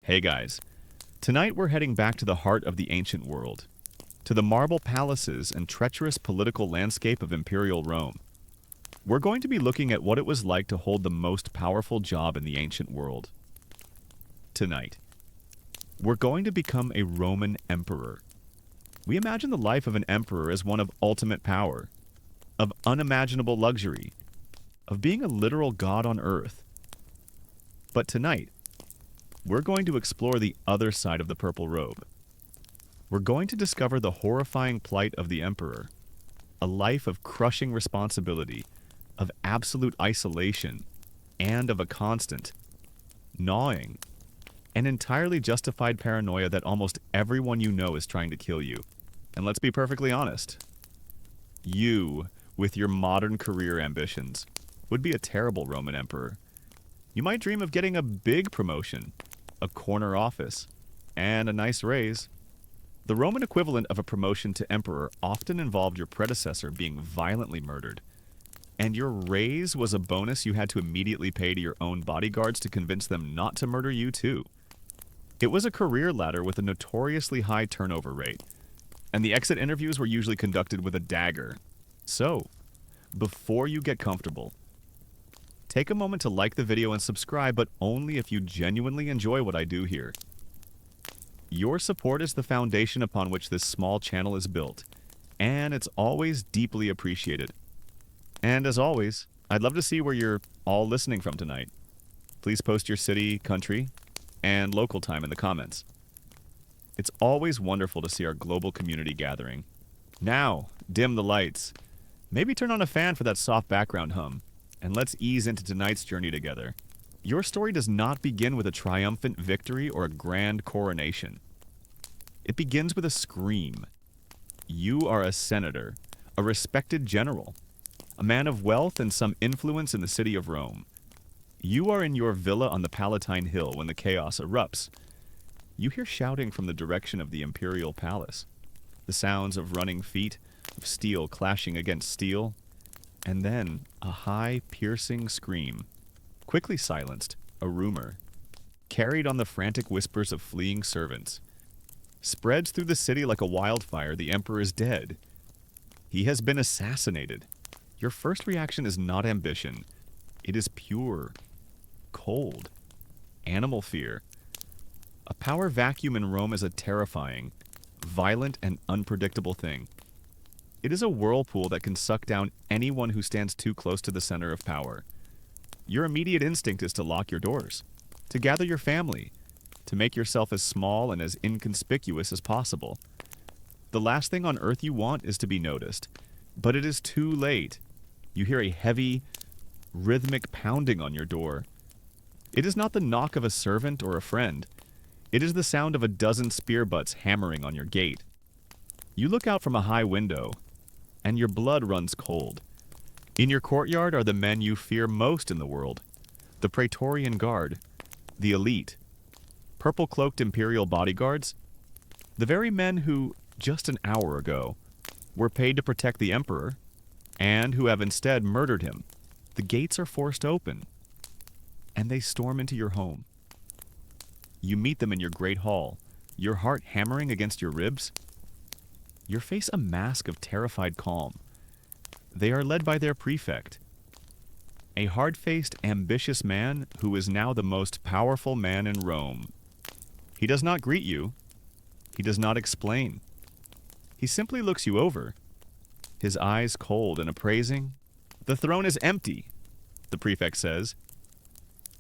Hey guys, tonight we're heading back to the heart of the ancient world, to the marble palaces and treacherous political landscape of Imperial Rome. We're going to be looking at what it was like to hold the most powerful job in the ancient world. Tonight, we're going to become a Roman emperor. We imagine the life of an emperor as one of ultimate power, of unimaginable luxury, of being a literal god on earth. But tonight, we're going to explore the other side of the purple robe. We're going to discover the horrifying plight of the emperor, a life of crushing responsibility, of absolute isolation, and of a constant, gnawing, and entirely justified paranoia that almost everyone you know is trying to kill you. And let's be perfectly honest, you, with your modern career ambitions, would be a terrible Roman emperor. You might dream of getting a big promotion, a corner office, and a nice raise. The Roman equivalent of a promotion to emperor often involved your predecessor being violently murdered, and your raise was a bonus you had to immediately pay to your own bodyguards to convince them not to murder you too. It was a career ladder with a notoriously high turnover rate, and the exit interviews were usually conducted with a dagger. So, before you get comfortable, take a moment to like the video and subscribe, but only if you genuinely enjoy what I do here. Your support is the foundation upon which this small channel is built, and it's always deeply appreciated. And as always, I'd love to see where you're all listening from tonight. Please post your city, country, and local time in the comments. It's always wonderful to see our global community gathering. Now, dim the lights. Maybe turn on a fan for that soft background hum. And let's ease into tonight's journey together. Your story does not begin with a triumphant victory or a grand coronation. It begins with a scream. You are a senator, a respected general, a man of wealth and some influence in the city of Rome. You are in your villa on the Palatine Hill when the chaos erupts. You hear shouting from the direction of the imperial palace, the sounds of running feet, of steel clashing against steel, and then a high, piercing scream, quickly silenced, a rumor, carried on the frantic whispers of fleeing servants. Spreads through the city like a wildfire, the emperor is dead. He has been assassinated. Your first reaction is not ambition. It is pure, cold, animal fear. A power vacuum in Rome is a terrifying, violent, and unpredictable thing. It is a whirlpool that can suck down anyone who stands too close to the center of power. Your immediate instinct is to lock your doors, to gather your family, to make yourself as small and as inconspicuous as possible. The last thing on earth you want is to be noticed, but it is too late. You hear a heavy, rhythmic pounding on your door. It is not the knock of a servant or a friend. It is the sound of a dozen spear butts hammering on your gate. You look out from a high window, and your blood runs cold. In your courtyard are the men you fear most in the world, the Praetorian Guard, the elite, purple-cloaked imperial bodyguards, the very men who, just an hour ago, were paid to protect the emperor, and who have instead murdered him. The gates are forced open, and they storm into your home. You meet them in your great hall, your heart hammering against your ribs, your face a mask of terrified calm. They are led by their prefect, a hard-faced, ambitious man who is now the most powerful man in Rome. He does not greet you. He does not explain. He simply looks you over, his eyes cold and appraising. "The throne is empty," the prefect says,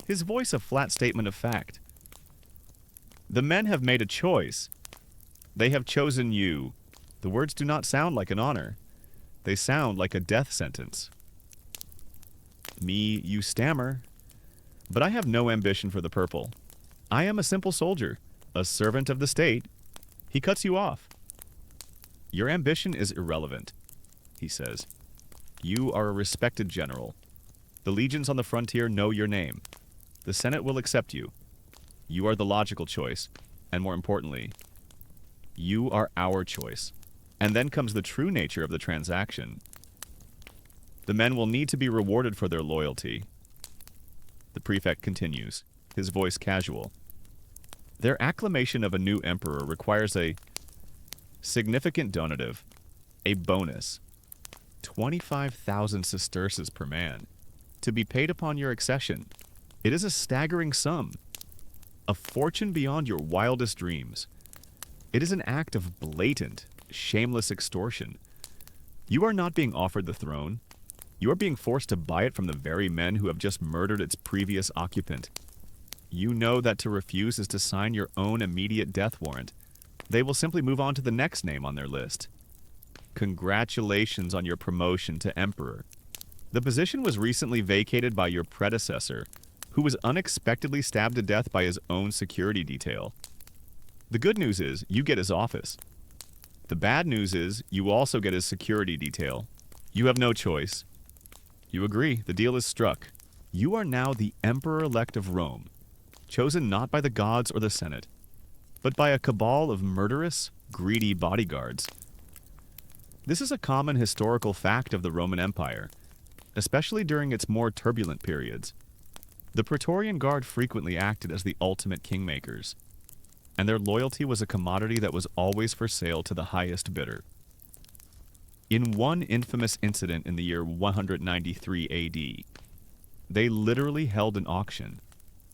his voice a flat statement of fact. "The men have made a choice. They have chosen you." The words do not sound like an honor. They sound like a death sentence. You stammer. "But I have no ambition for the purple. I am a simple soldier, a servant of the state." He cuts you off. "Your ambition is irrelevant," he says. "You are a respected general. The legions on the frontier know your name. The Senate will accept you. You are the logical choice, and more importantly, you are our choice." And then comes the true nature of the transaction. The men will need to be rewarded for their loyalty. The prefect continues, his voice casual. Their acclamation of a new emperor requires a significant donative, a bonus, 25,000 sesterces per man, to be paid upon your accession. It is a staggering sum, a fortune beyond your wildest dreams. It is an act of blatant, shameless extortion. You are not being offered the throne. You are being forced to buy it from the very men who have just murdered its previous occupant. You know that to refuse is to sign your own immediate death warrant. They will simply move on to the next name on their list. Congratulations on your promotion to Emperor. The position was recently vacated by your predecessor, who was unexpectedly stabbed to death by his own security detail. The good news is you get his office. The bad news is you also get his security detail. You have no choice. You agree, the deal is struck. You are now the Emperor-elect of Rome, chosen not by the gods or the Senate, but by a cabal of murderous, greedy bodyguards. This is a common historical fact of the Roman Empire, especially during its more turbulent periods. The Praetorian Guard frequently acted as the ultimate kingmakers, and their loyalty was a commodity that was always for sale to the highest bidder. In one infamous incident in the year 193 AD, they literally held an auction,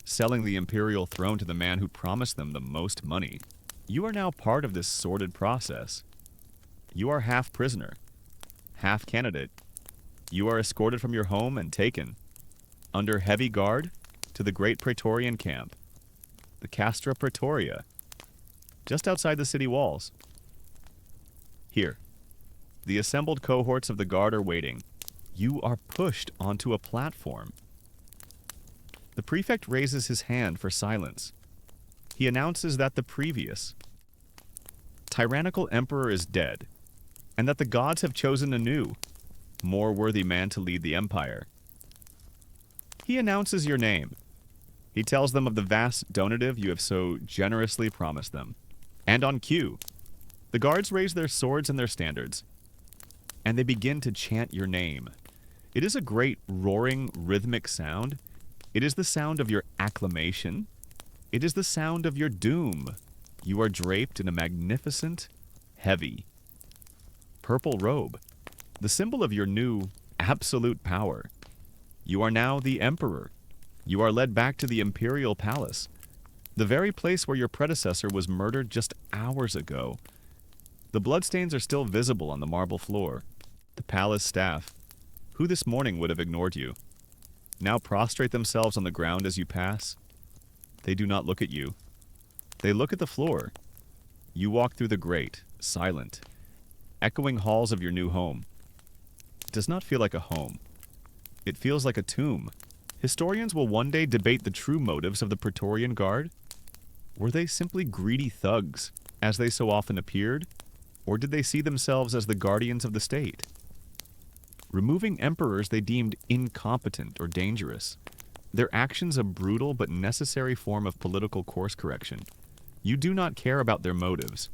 selling the imperial throne to the man who promised them the most money. You are now part of this sordid process. You are half prisoner, half candidate. You are escorted from your home and taken, under heavy guard, to the great Praetorian camp, the Castra Praetoria, just outside the city walls. Here, the assembled cohorts of the guard are waiting. You are pushed onto a platform. The prefect raises his hand for silence. He announces that the previous tyrannical emperor is dead, and that the gods have chosen a new, more worthy man to lead the empire. He announces your name. He tells them of the vast donative you have so generously promised them. And on cue, the guards raise their swords and their standards, and they begin to chant your name. It is a great roaring, rhythmic sound. It is the sound of your acclamation. It is the sound of your doom. You are draped in a magnificent, heavy, purple robe, the symbol of your new absolute power. You are now the emperor. You are led back to the imperial palace, the very place where your predecessor was murdered just hours ago. The bloodstains are still visible on the marble floor. The palace staff, who this morning would have ignored you, now prostrate themselves on the ground as you pass. They do not look at you. They look at the floor. You walk through the great, silent, echoing halls of your new home. It does not feel like a home. It feels like a tomb. Historians will one day debate the true motives of the Praetorian Guard. Were they simply greedy thugs, as they so often appeared, or did they see themselves as the guardians of the state? Removing emperors they deemed incompetent or dangerous. Their actions a brutal but necessary form of political course correction. You do not care about their motives.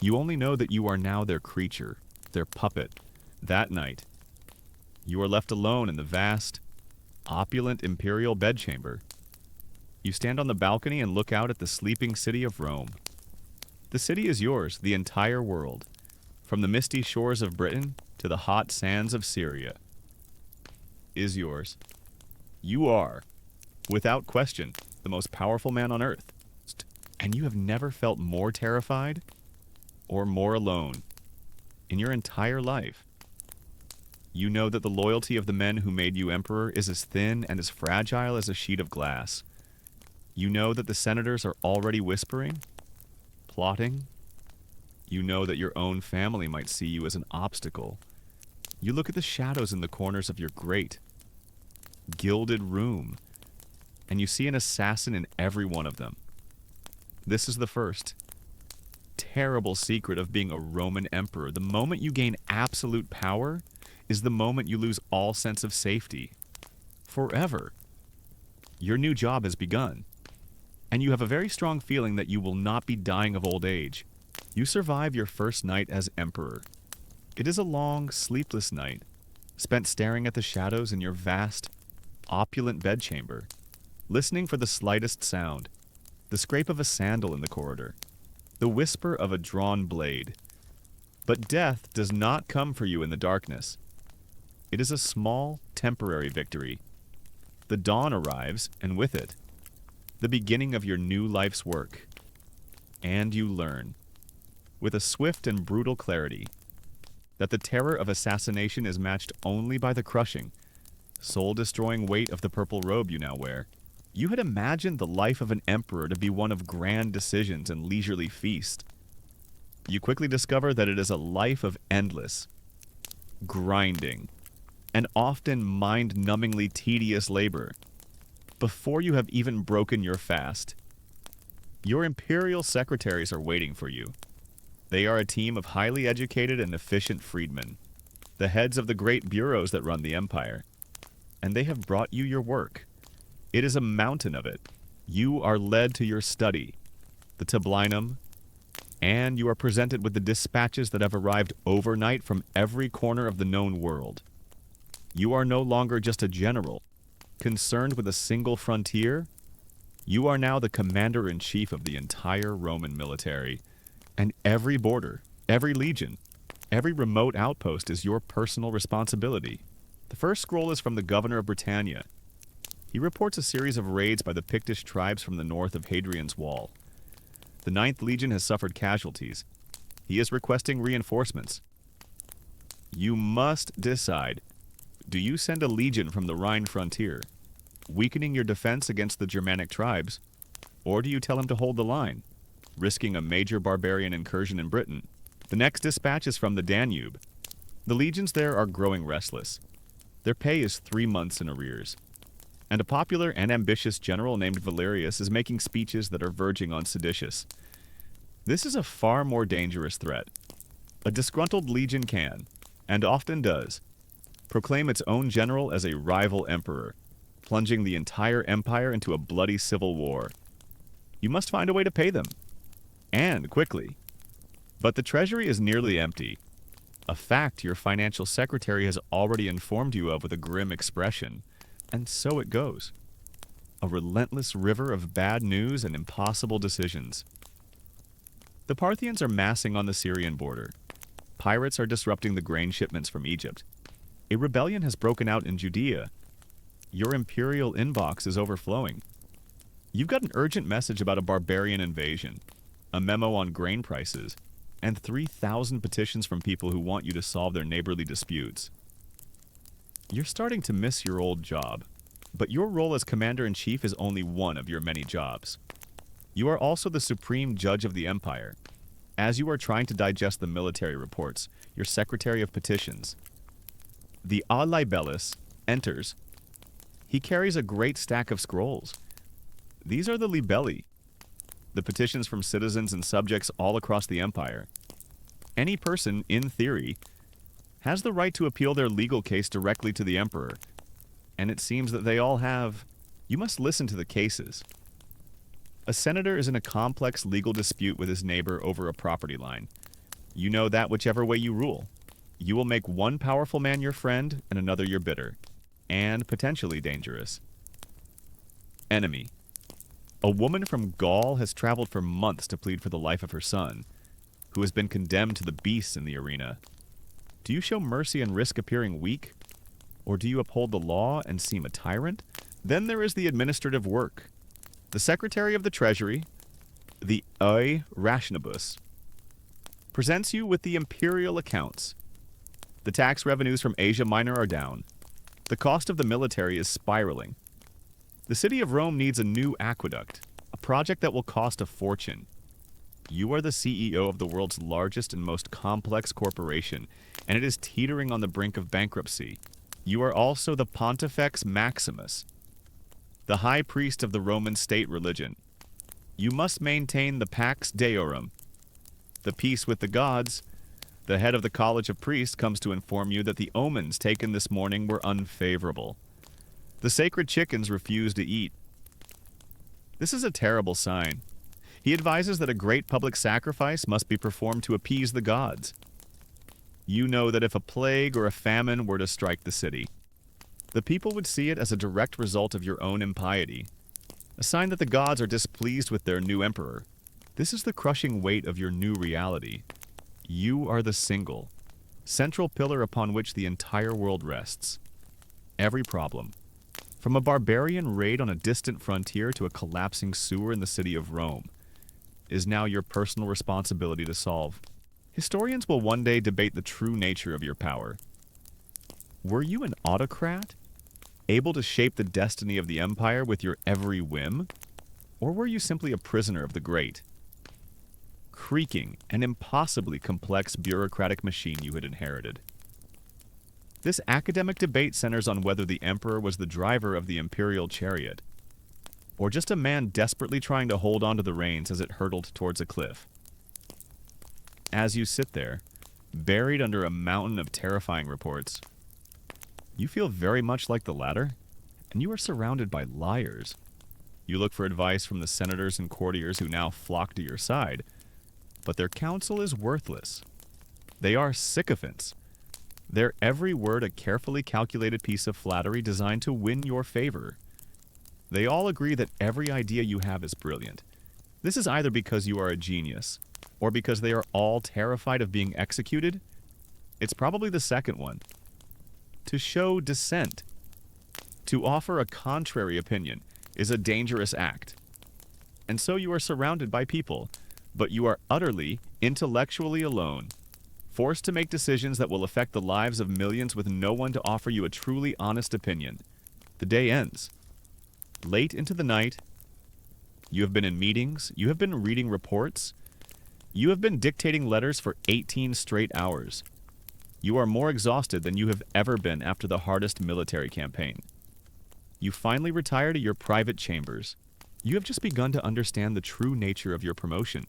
You only know that you are now their creature, their puppet. That night, you are left alone in the vast, opulent imperial bedchamber. You stand on the balcony and look out at the sleeping city of Rome. The city is yours, the entire world, from the misty shores of Britain to the hot sands of Syria, is yours. You are, without question, the most powerful man on earth, and you have never felt more terrified or more alone in your entire life. You know that the loyalty of the men who made you emperor is as thin and as fragile as a sheet of glass. You know that the senators are already whispering, plotting. You know that your own family might see you as an obstacle. You look at the shadows in the corners of your great, gilded room, and you see an assassin in every one of them. This is the first terrible secret of being a Roman emperor. The moment you gain absolute power is the moment you lose all sense of safety. Forever. Your new job has begun, and you have a very strong feeling that you will not be dying of old age. You survive your first night as emperor. It is a long, sleepless night, spent staring at the shadows in your vast, opulent bedchamber, listening for the slightest sound. the scrape of a sandal in the corridor, the whisper of a drawn blade. But death does not come for you in the darkness. It is a small, temporary victory. The dawn arrives, and with it, the beginning of your new life's work. And you learn, with a swift and brutal clarity, that the terror of assassination is matched only by the crushing, soul-destroying weight of the purple robe you now wear. You had imagined the life of an emperor to be one of grand decisions and leisurely feast. You quickly discover that it is a life of endless, grinding, and often mind-numbingly tedious labor. Before you have even broken your fast, your imperial secretaries are waiting for you. They are a team of highly educated and efficient freedmen, the heads of the great bureaus that run the empire. And they have brought you your work. It is a mountain of it. You are led to your study, the tablinum, and you are presented with the dispatches that have arrived overnight from every corner of the known world. You are no longer just a general, concerned with a single frontier. You are now the commander-in-chief of the entire Roman military, and every border, every legion, every remote outpost is your personal responsibility. The first scroll is from the governor of Britannia. He reports a series of raids by the Pictish tribes from the north of Hadrian's Wall. The 9th Legion has suffered casualties. He is requesting reinforcements. You must decide. Do you send a legion from the Rhine frontier, weakening your defense against the Germanic tribes, or do you tell him to hold the line, risking a major barbarian incursion in Britain? The next dispatch is from the Danube. The legions there are growing restless. Their pay is 3 months in arrears. And a popular and ambitious general named Valerius is making speeches that are verging on seditious. This is a far more dangerous threat. A disgruntled legion can, and often does, proclaim its own general as a rival emperor, plunging the entire empire into a bloody civil war. You must find a way to pay them, and quickly. But the treasury is nearly empty, a fact your financial secretary has already informed you of with a grim expression. And so it goes. A relentless river of bad news and impossible decisions. The Parthians are massing on the Syrian border. Pirates are disrupting the grain shipments from Egypt. A rebellion has broken out in Judea. Your imperial inbox is overflowing. You've got an urgent message about a barbarian invasion, a memo on grain prices, and 3,000 petitions from people who want you to solve their neighborly disputes. You're starting to miss your old job, but your role as commander-in-chief is only one of your many jobs. You are also the supreme judge of the empire. As you are trying to digest the military reports, your secretary of petitions, the a libellus, enters. He carries a great stack of scrolls. These are the libelli, the petitions from citizens and subjects all across the empire. Any person, in theory, has the right to appeal their legal case directly to the emperor, and it seems that they all have. You must listen to the cases. A senator is in a complex legal dispute with his neighbor over a property line. You know that whichever way you rule, you will make one powerful man your friend and another your bitter, and potentially dangerous. Enemy. A woman from Gaul has traveled for months to plead for the life of her son, who has been condemned to the beasts in the arena. Do you show mercy and risk appearing weak? Or do you uphold the law and seem a tyrant? Then there is the administrative work. The Secretary of the Treasury, the rationibus, presents you with the imperial accounts. The tax revenues from Asia Minor are down. The cost of the military is spiraling. The city of Rome needs a new aqueduct, a project that will cost a fortune. You are the CEO of the world's largest and most complex corporation, and it is teetering on the brink of bankruptcy. You are also the Pontifex Maximus, the high priest of the Roman state religion. You must maintain the Pax Deorum, the peace with the gods. The head of the College of Priests comes to inform you that the omens taken this morning were unfavorable. The sacred chickens refuse to eat. This is a terrible sign. He advises that a great public sacrifice must be performed to appease the gods. You know that if a plague or a famine were to strike the city, the people would see it as a direct result of your own impiety. a sign that the gods are displeased with their new emperor. This is the crushing weight of your new reality. You are the single, central pillar upon which the entire world rests. Every problem, from a barbarian raid on a distant frontier to a collapsing sewer in the city of Rome, is now your personal responsibility to solve. Historians will one day debate the true nature of your power. Were you an autocrat, able to shape the destiny of the empire with your every whim? Or were you simply a prisoner of the great, creaking and impossibly complex bureaucratic machine you had inherited? This academic debate centers on whether the emperor was the driver of the imperial chariot, or just a man desperately trying to hold onto the reins as it hurtled towards a cliff. As you sit there, buried under a mountain of terrifying reports, you feel very much like the latter, and you are surrounded by liars. You look for advice from the senators and courtiers who now flock to your side, but their counsel is worthless. They are sycophants. Their every word a carefully calculated piece of flattery designed to win your favor. They all agree that every idea you have is brilliant. This is either because you are a genius, or because they are all terrified of being executed. It's probably the second one. To show dissent, to offer a contrary opinion, is a dangerous act. And so you are surrounded by people, but you are utterly, intellectually alone, forced to make decisions that will affect the lives of millions with no one to offer you a truly honest opinion. The day ends. Late into the night, you have been in meetings, you have been reading reports, you have been dictating letters for 18 straight hours. You are more exhausted than you have ever been after the hardest military campaign. You finally retire to your private chambers. You have just begun to understand the true nature of your promotion.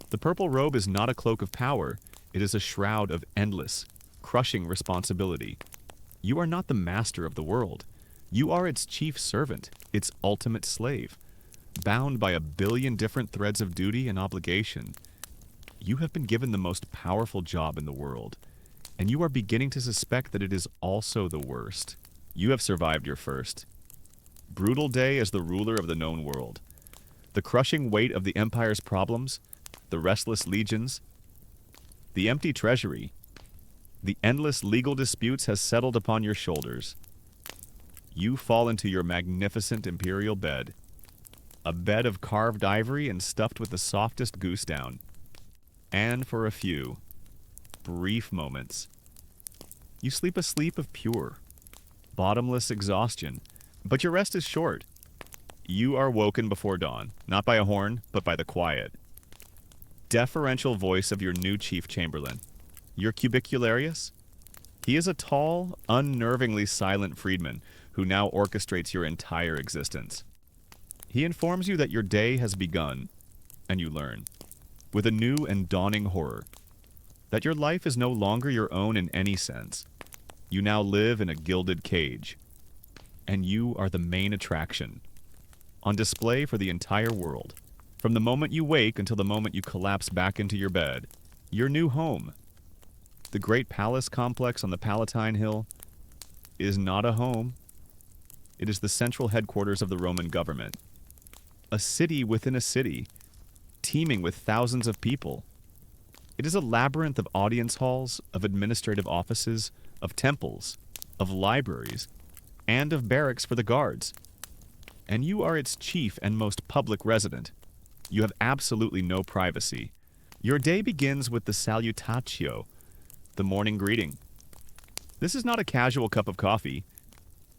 The purple robe is not a cloak of power, it is a shroud of endless, crushing responsibility. You are not the master of the world. You are its chief servant, its ultimate slave, bound by a billion different threads of duty and obligation. You have been given the most powerful job in the world, and you are beginning to suspect that it is also the worst. You have survived your first brutal day as the ruler of the known world. The crushing weight of the empire's problems, the restless legions, the empty treasury, the endless legal disputes has settled upon your shoulders. You fall into your magnificent imperial bed, a bed of carved ivory and stuffed with the softest goose down. And for a few brief moments, you sleep a sleep of pure, bottomless exhaustion, but your rest is short. You are woken before dawn, not by a horn, but by the quiet, deferential voice of your new chief chamberlain, your cubicularius. He is a tall, unnervingly silent freedman who now orchestrates your entire existence. He informs you that your day has begun, and you learn, with a new and dawning horror, that your life is no longer your own in any sense. You now live in a gilded cage, and you are the main attraction, on display for the entire world. From the moment you wake until the moment you collapse back into your bed, your new home, the great palace complex on the Palatine Hill, is not a home. It is the central headquarters of the Roman government. A city within a city, teeming with thousands of people. It is a labyrinth of audience halls, of administrative offices, of temples, of libraries, and of barracks for the guards. And you are its chief and most public resident. You have absolutely no privacy. Your day begins with the salutatio, the morning greeting. This is not a casual cup of coffee.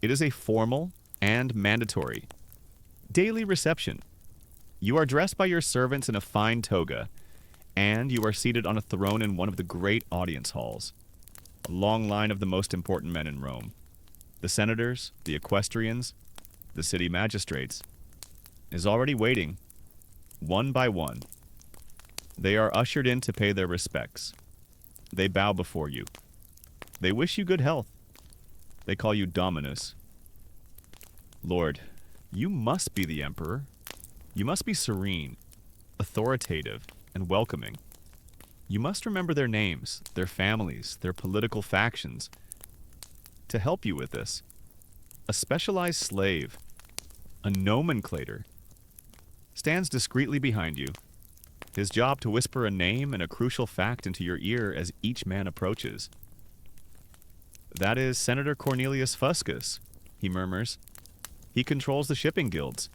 It is a formal and mandatory daily reception. You are dressed by your servants in a fine toga, and you are seated on a throne in one of the great audience halls. A long line of the most important men in Rome. The senators, the equestrians, the city magistrates, is already waiting, one by one. They are ushered in to pay their respects. They bow before you. They wish you good health. They call you Dominus. Lord, you must be the emperor. You must be serene, authoritative, and welcoming. You must remember their names, their families, their political factions. To help you with this, a specialized slave, a nomenclator, stands discreetly behind you, his job to whisper a name and a crucial fact into your ear as each man approaches. "That is Senator Cornelius Fuscus," he murmurs. "He controls the shipping guilds.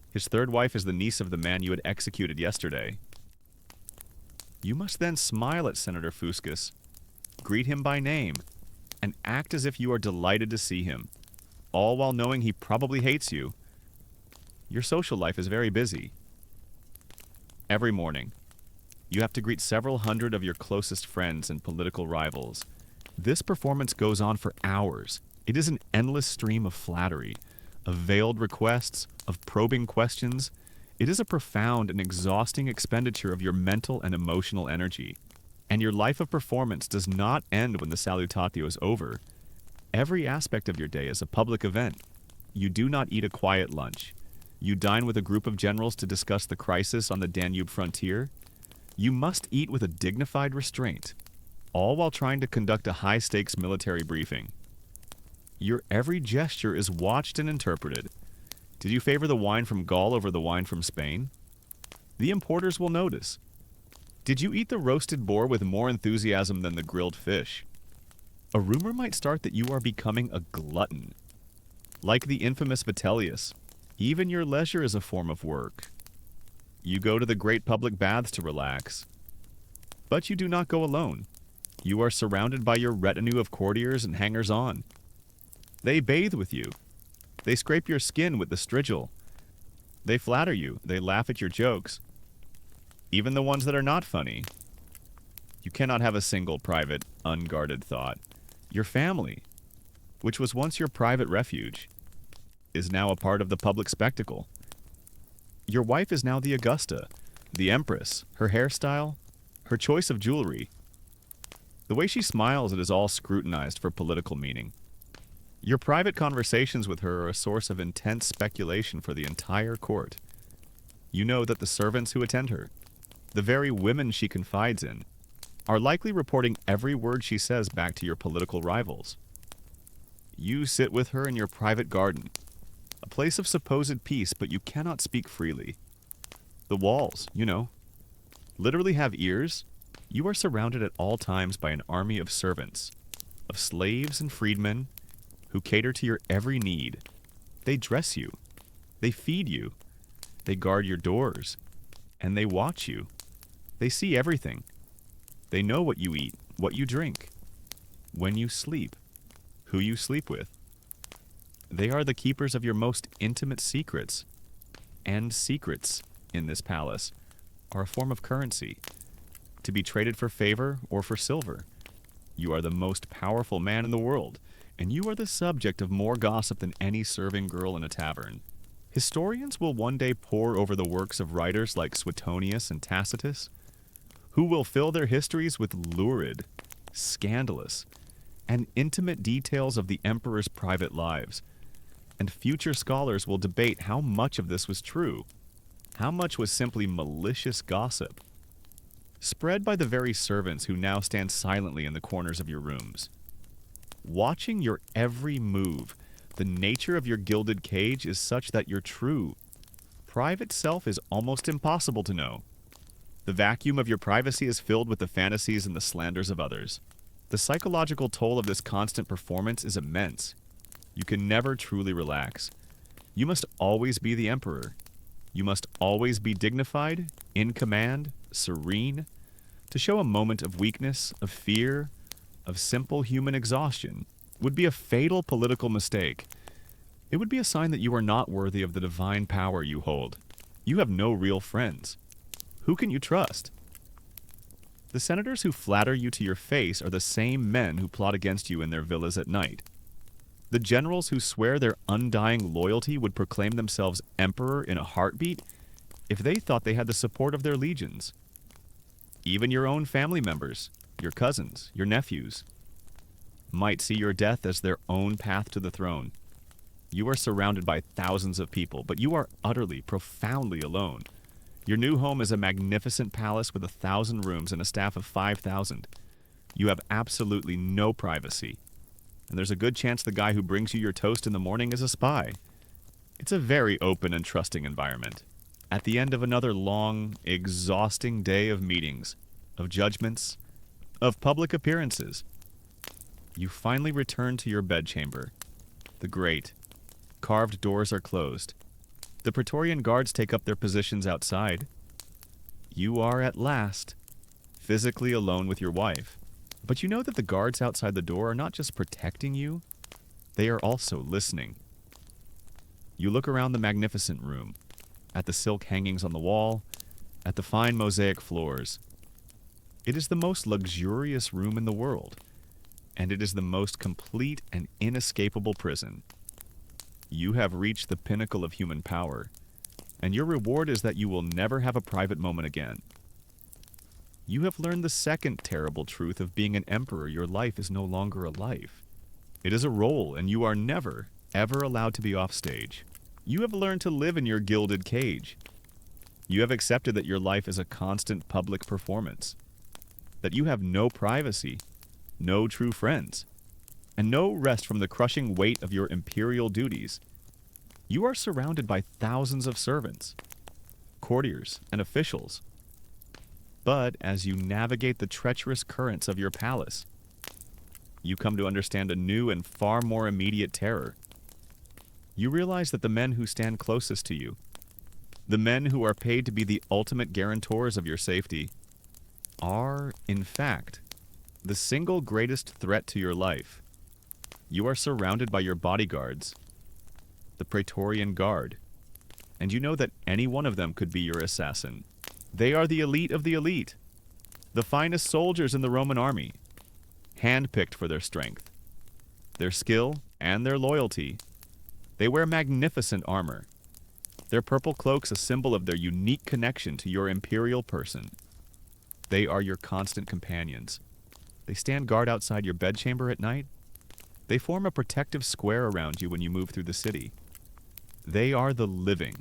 His third wife is the niece of the man you had executed yesterday." You must then smile at Senator Fuscus, greet him by name, and act as if you are delighted to see him, all while knowing he probably hates you. Your social life is very busy. Every morning, you have to greet several hundred of your closest friends and political rivals. This performance goes on for hours. It is an endless stream of flattery, of veiled requests, of probing questions. It is a profound and exhausting expenditure of your mental and emotional energy. And your life of performance does not end when the salutatio is over. Every aspect of your day is a public event. You do not eat a quiet lunch. You dine with a group of generals to discuss the crisis on the Danube frontier. You must eat with a dignified restraint, all while trying to conduct a high-stakes military briefing. Your every gesture is watched and interpreted. Did you favor the wine from Gaul over the wine from Spain? The importers will notice. Did you eat the roasted boar with more enthusiasm than the grilled fish? A rumor might start that you are becoming a glutton. Like the infamous Vitellius, even your leisure is a form of work. You go to the great public baths to relax. But you do not go alone. You are surrounded by your retinue of courtiers and hangers-on. They bathe with you. They scrape your skin with the strigil. They flatter you. They laugh at your jokes. Even the ones that are not funny. You cannot have a single private, unguarded thought. Your family, which was once your private refuge, is now a part of the public spectacle. Your wife is now the Augusta, the Empress, her hairstyle, her choice of jewelry. The way she smiles, it is all scrutinized for political meaning. Your private conversations with her are a source of intense speculation for the entire court. You know that the servants who attend her, the very women she confides in, are likely reporting every word she says back to your political rivals. You sit with her in your private garden, a place of supposed peace, but you cannot speak freely. The walls, literally have ears. You are surrounded at all times by an army of servants, of slaves and freedmen, who cater to your every need. They dress you. They feed you. They guard your doors. And they watch you. They see everything. They know what you eat, what you drink, when you sleep, who you sleep with. They are the keepers of your most intimate secrets. And secrets, in this palace, are a form of currency, to be traded for favor or for silver. You are the most powerful man in the world, and you are the subject of more gossip than any serving girl in a tavern. Historians will one day pore over the works of writers like Suetonius and Tacitus, who will fill their histories with lurid, scandalous, and intimate details of the emperor's private lives, and future scholars will debate how much of this was true, how much was simply malicious gossip, spread by the very servants who now stand silently in the corners of your rooms. Watching your every move, the nature of your gilded cage is such that your true, private self is almost impossible to know. The vacuum of your privacy is filled with the fantasies and the slanders of others. The psychological toll of this constant performance is immense. You can never truly relax. You must always be the emperor. You must always be dignified, in command, serene. To show a moment of weakness, of fear, of simple human exhaustion would be a fatal political mistake. It would be a sign that you are not worthy of the divine power you hold. You have no real friends. Who can you trust? The senators who flatter you to your face are the same men who plot against you in their villas at night. The generals who swear their undying loyalty would proclaim themselves emperor in a heartbeat if they thought they had the support of their legions. Even your own family members, your cousins, your nephews, might see your death as their own path to the throne. You are surrounded by thousands of people, but you are utterly, profoundly alone. Your new home is a magnificent palace with 1,000 rooms and a staff of 5,000. You have absolutely no privacy, and there's a good chance the guy who brings you your toast in the morning is a spy. It's a very open and trusting environment. At the end of another long, exhausting day of meetings, of judgments, of public appearances, you finally return to your bedchamber. The grate. Carved doors are closed. The Praetorian guards take up their positions outside. You are at last physically alone with your wife. But you know that the guards outside the door are not just protecting you, they are also listening. You look around the magnificent room, at the silk hangings on the wall, at the fine mosaic floors. It is the most luxurious room in the world, and it is the most complete and inescapable prison. You have reached the pinnacle of human power, and your reward is that you will never have a private moment again. You have learned the second terrible truth of being an emperor. Your life is no longer a life. It is a role, and you are never, ever allowed to be off stage. You have learned to live in your gilded cage. You have accepted that your life is a constant public performance, that you have no privacy, no true friends, and no rest from the crushing weight of your imperial duties. You are surrounded by thousands of servants, courtiers, and officials. But as you navigate the treacherous currents of your palace, you come to understand a new and far more immediate terror. You realize that the men who stand closest to you, the men who are paid to be the ultimate guarantors of your safety, are, in fact, the single greatest threat to your life. You are surrounded by your bodyguards, the Praetorian Guard, and you know that any one of them could be your assassin. They are the elite of the elite, the finest soldiers in the Roman army, handpicked for their strength, their skill, and their loyalty. They wear magnificent armor, their purple cloaks a symbol of their unique connection to your imperial person. They are your constant companions. They stand guard outside your bedchamber at night. They form a protective square around you when you move through the city. They are the living,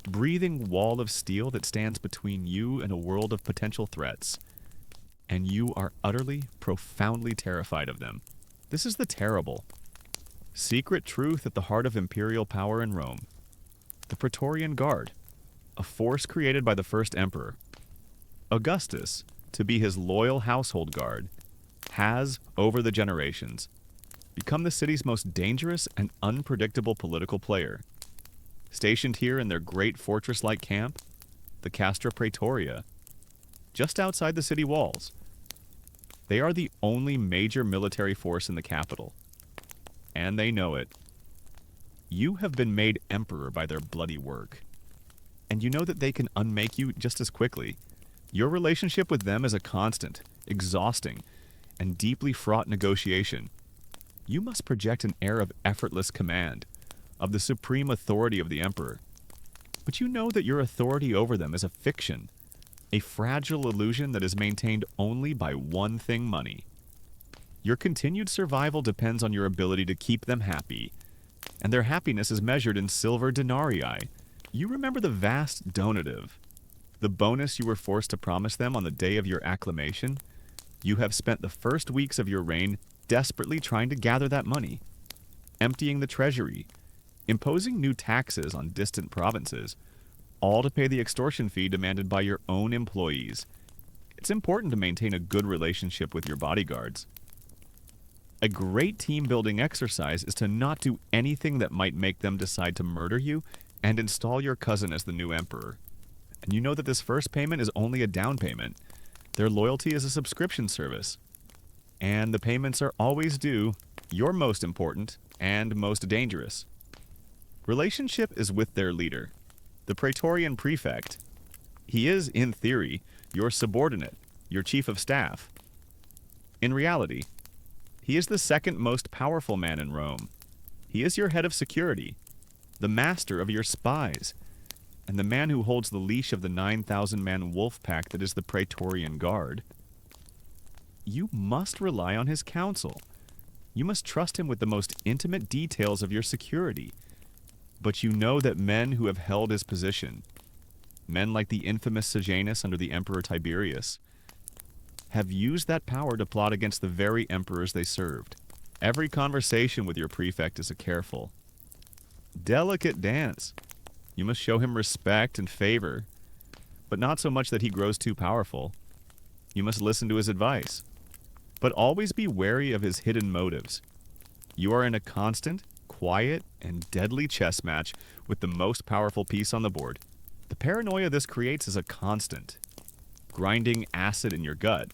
breathing wall of steel that stands between you and a world of potential threats. And you are utterly, profoundly terrified of them. This is the terrible, secret truth at the heart of imperial power in Rome. The Praetorian Guard, a force created by the first emperor. Augustus, to be his loyal household guard, has, over the generations, become the city's most dangerous and unpredictable political player. Stationed here in their great fortress-like camp, the Castra Praetoria, just outside the city walls. They are the only major military force in the capital, and they know it. You have been made emperor by their bloody work, and you know that they can unmake you just as quickly. Your relationship with them is a constant, exhausting, and deeply fraught negotiation. You must project an air of effortless command, of the supreme authority of the emperor. But you know that your authority over them is a fiction, a fragile illusion that is maintained only by one thing: money. Your continued survival depends on your ability to keep them happy, and their happiness is measured in silver denarii. You remember the vast donative, the bonus you were forced to promise them on the day of your acclamation? You have spent the first weeks of your reign desperately trying to gather that money, emptying the treasury, imposing new taxes on distant provinces, all to pay the extortion fee demanded by your own employees. It's important to maintain a good relationship with your bodyguards. A great team-building exercise is to not do anything that might make them decide to murder you and install your cousin as the new emperor. And you know that this first payment is only a down payment. Their loyalty is a subscription service. And the payments are always due. You're most important and most dangerous. Relationship is with their leader, the Praetorian prefect. He is, in theory, your subordinate, your chief of staff. In reality, he is the second most powerful man in Rome. He is your head of security, the master of your spies, and the man who holds the leash of the 9,000-man wolf pack that is the Praetorian Guard. You must rely on his counsel. You must trust him with the most intimate details of your security. But you know that men who have held his position, men like the infamous Sejanus under the Emperor Tiberius, have used that power to plot against the very emperors they served. Every conversation with your prefect is a careful, delicate dance, You must show him respect and favor, but not so much that he grows too powerful. You must listen to his advice, but always be wary of his hidden motives. You are in a constant, quiet, and deadly chess match with the most powerful piece on the board. The paranoia this creates is a constant, grinding acid in your gut.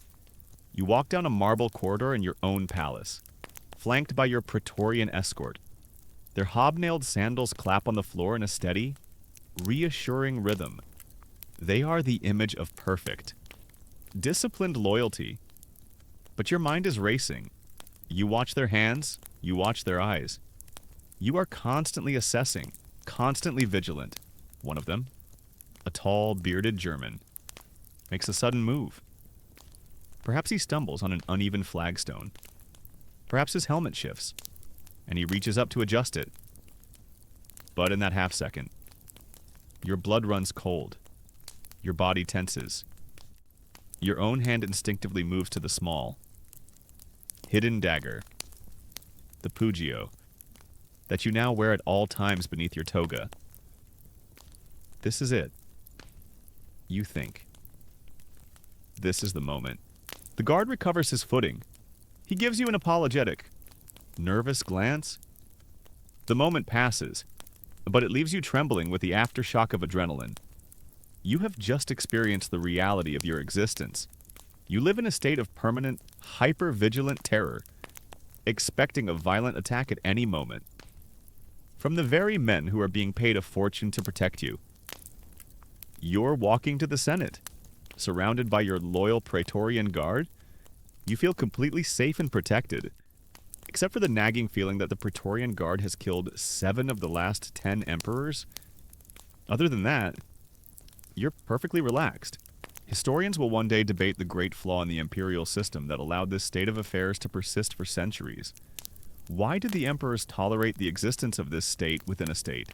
You walk down a marble corridor in your own palace, flanked by your Praetorian escort. Their hobnailed sandals clap on the floor in a steady, reassuring rhythm. They are the image of perfect, disciplined loyalty. But your mind is racing. You watch their hands, you watch their eyes. You are constantly assessing, constantly vigilant. One of them, a tall, bearded German, makes a sudden move. Perhaps he stumbles on an uneven flagstone. Perhaps his helmet shifts, and he reaches up to adjust it. But in that half second, your blood runs cold. Your body tenses. Your own hand instinctively moves to the small, hidden dagger, the Pugio, that you now wear at all times beneath your toga. This is it. You think. This is the moment. The guard recovers his footing. He gives you an apologetic, nervous glance. The moment passes, but it leaves you trembling with the aftershock of adrenaline. You have just experienced the reality of your existence. You live in a state of permanent, hyper-vigilant terror, expecting a violent attack at any moment. From the very men who are being paid a fortune to protect you. You're walking to the Senate, surrounded by your loyal Praetorian guard. You feel completely safe and protected, except for the nagging feeling that the Praetorian Guard has killed 7 of the last 10 emperors. Other than that, you're perfectly relaxed. Historians will one day debate the great flaw in the imperial system that allowed this state of affairs to persist for centuries. Why did the emperors tolerate the existence of this state within a state?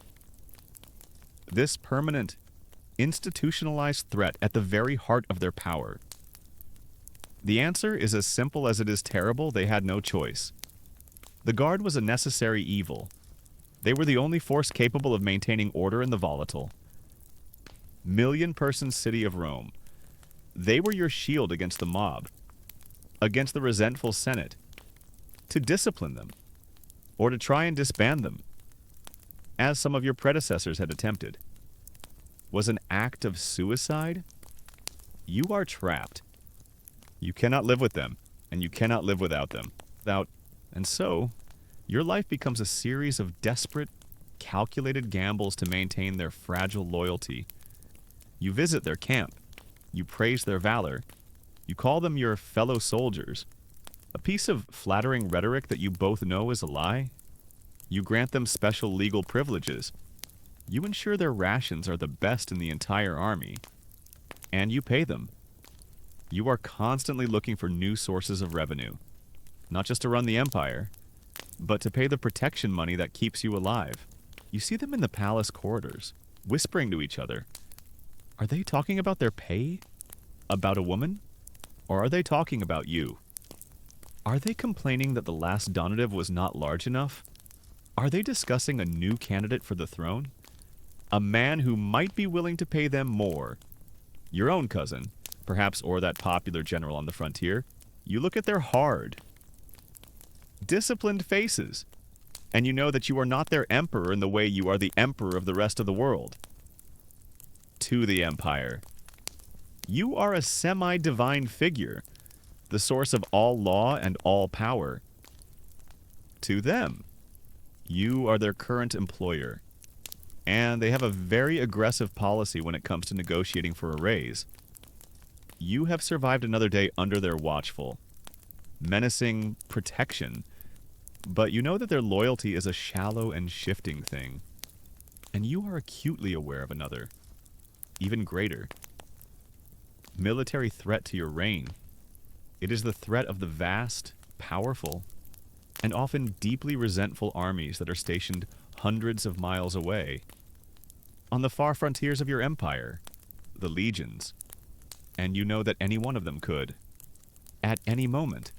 This permanent, institutionalized threat at the very heart of their power. The answer is as simple as it is terrible. They had no choice. The Guard was a necessary evil. They were the only force capable of maintaining order in the volatile, million-person city of Rome. They were your shield against the mob, against the resentful Senate, to discipline them, or to try and disband them, as some of your predecessors had attempted. Was an act of suicide? You are trapped. You cannot live with them, and you cannot live without them. And so, your life becomes a series of desperate, calculated gambles to maintain their fragile loyalty. You visit their camp. You praise their valor. You call them your fellow soldiers. A piece of flattering rhetoric that you both know is a lie. You grant them special legal privileges. You ensure their rations are the best in the entire army. And you pay them. You are constantly looking for new sources of revenue. Not just to run the empire, but to pay the protection money that keeps you alive. You see them in the palace corridors, whispering to each other. Are they talking about their pay? About a woman? Or are they talking about you? Are they complaining that the last donative was not large enough? Are they discussing a new candidate for the throne? A man who might be willing to pay them more. Your own cousin, perhaps, or that popular general on the frontier. You look at their hard, disciplined faces, and you know that you are not their emperor in the way you are the emperor of the rest of the world. To the empire. You are a semi-divine figure, the source of all law and all power. To them, you are their current employer, and they have a very aggressive policy when it comes to negotiating for a raise. You have survived another day under their watchful, menacing protection, but you know that their loyalty is a shallow and shifting thing, and you are acutely aware of another, even greater, military threat to your reign. It is the threat of the vast, powerful, and often deeply resentful armies that are stationed hundreds of miles away, on the far frontiers of your empire, the legions. And you know that any one of them could, at any moment,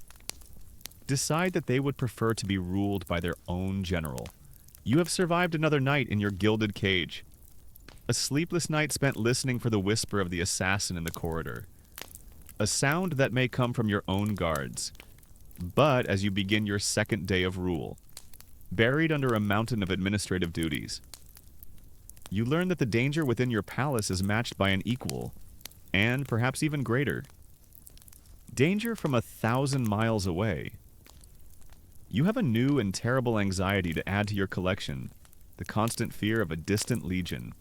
decide that they would prefer to be ruled by their own general. You have survived another night in your gilded cage, A sleepless night spent listening for the whisper of the assassin in the corridor. A sound that may come from your own guards. But as you begin your second day of rule, buried under a mountain of administrative duties, you learn that the danger within your palace is matched by an equal, and perhaps even greater. Danger from 1,000 miles away. You have a new and terrible anxiety to add to your collection, the constant fear of a distant legion.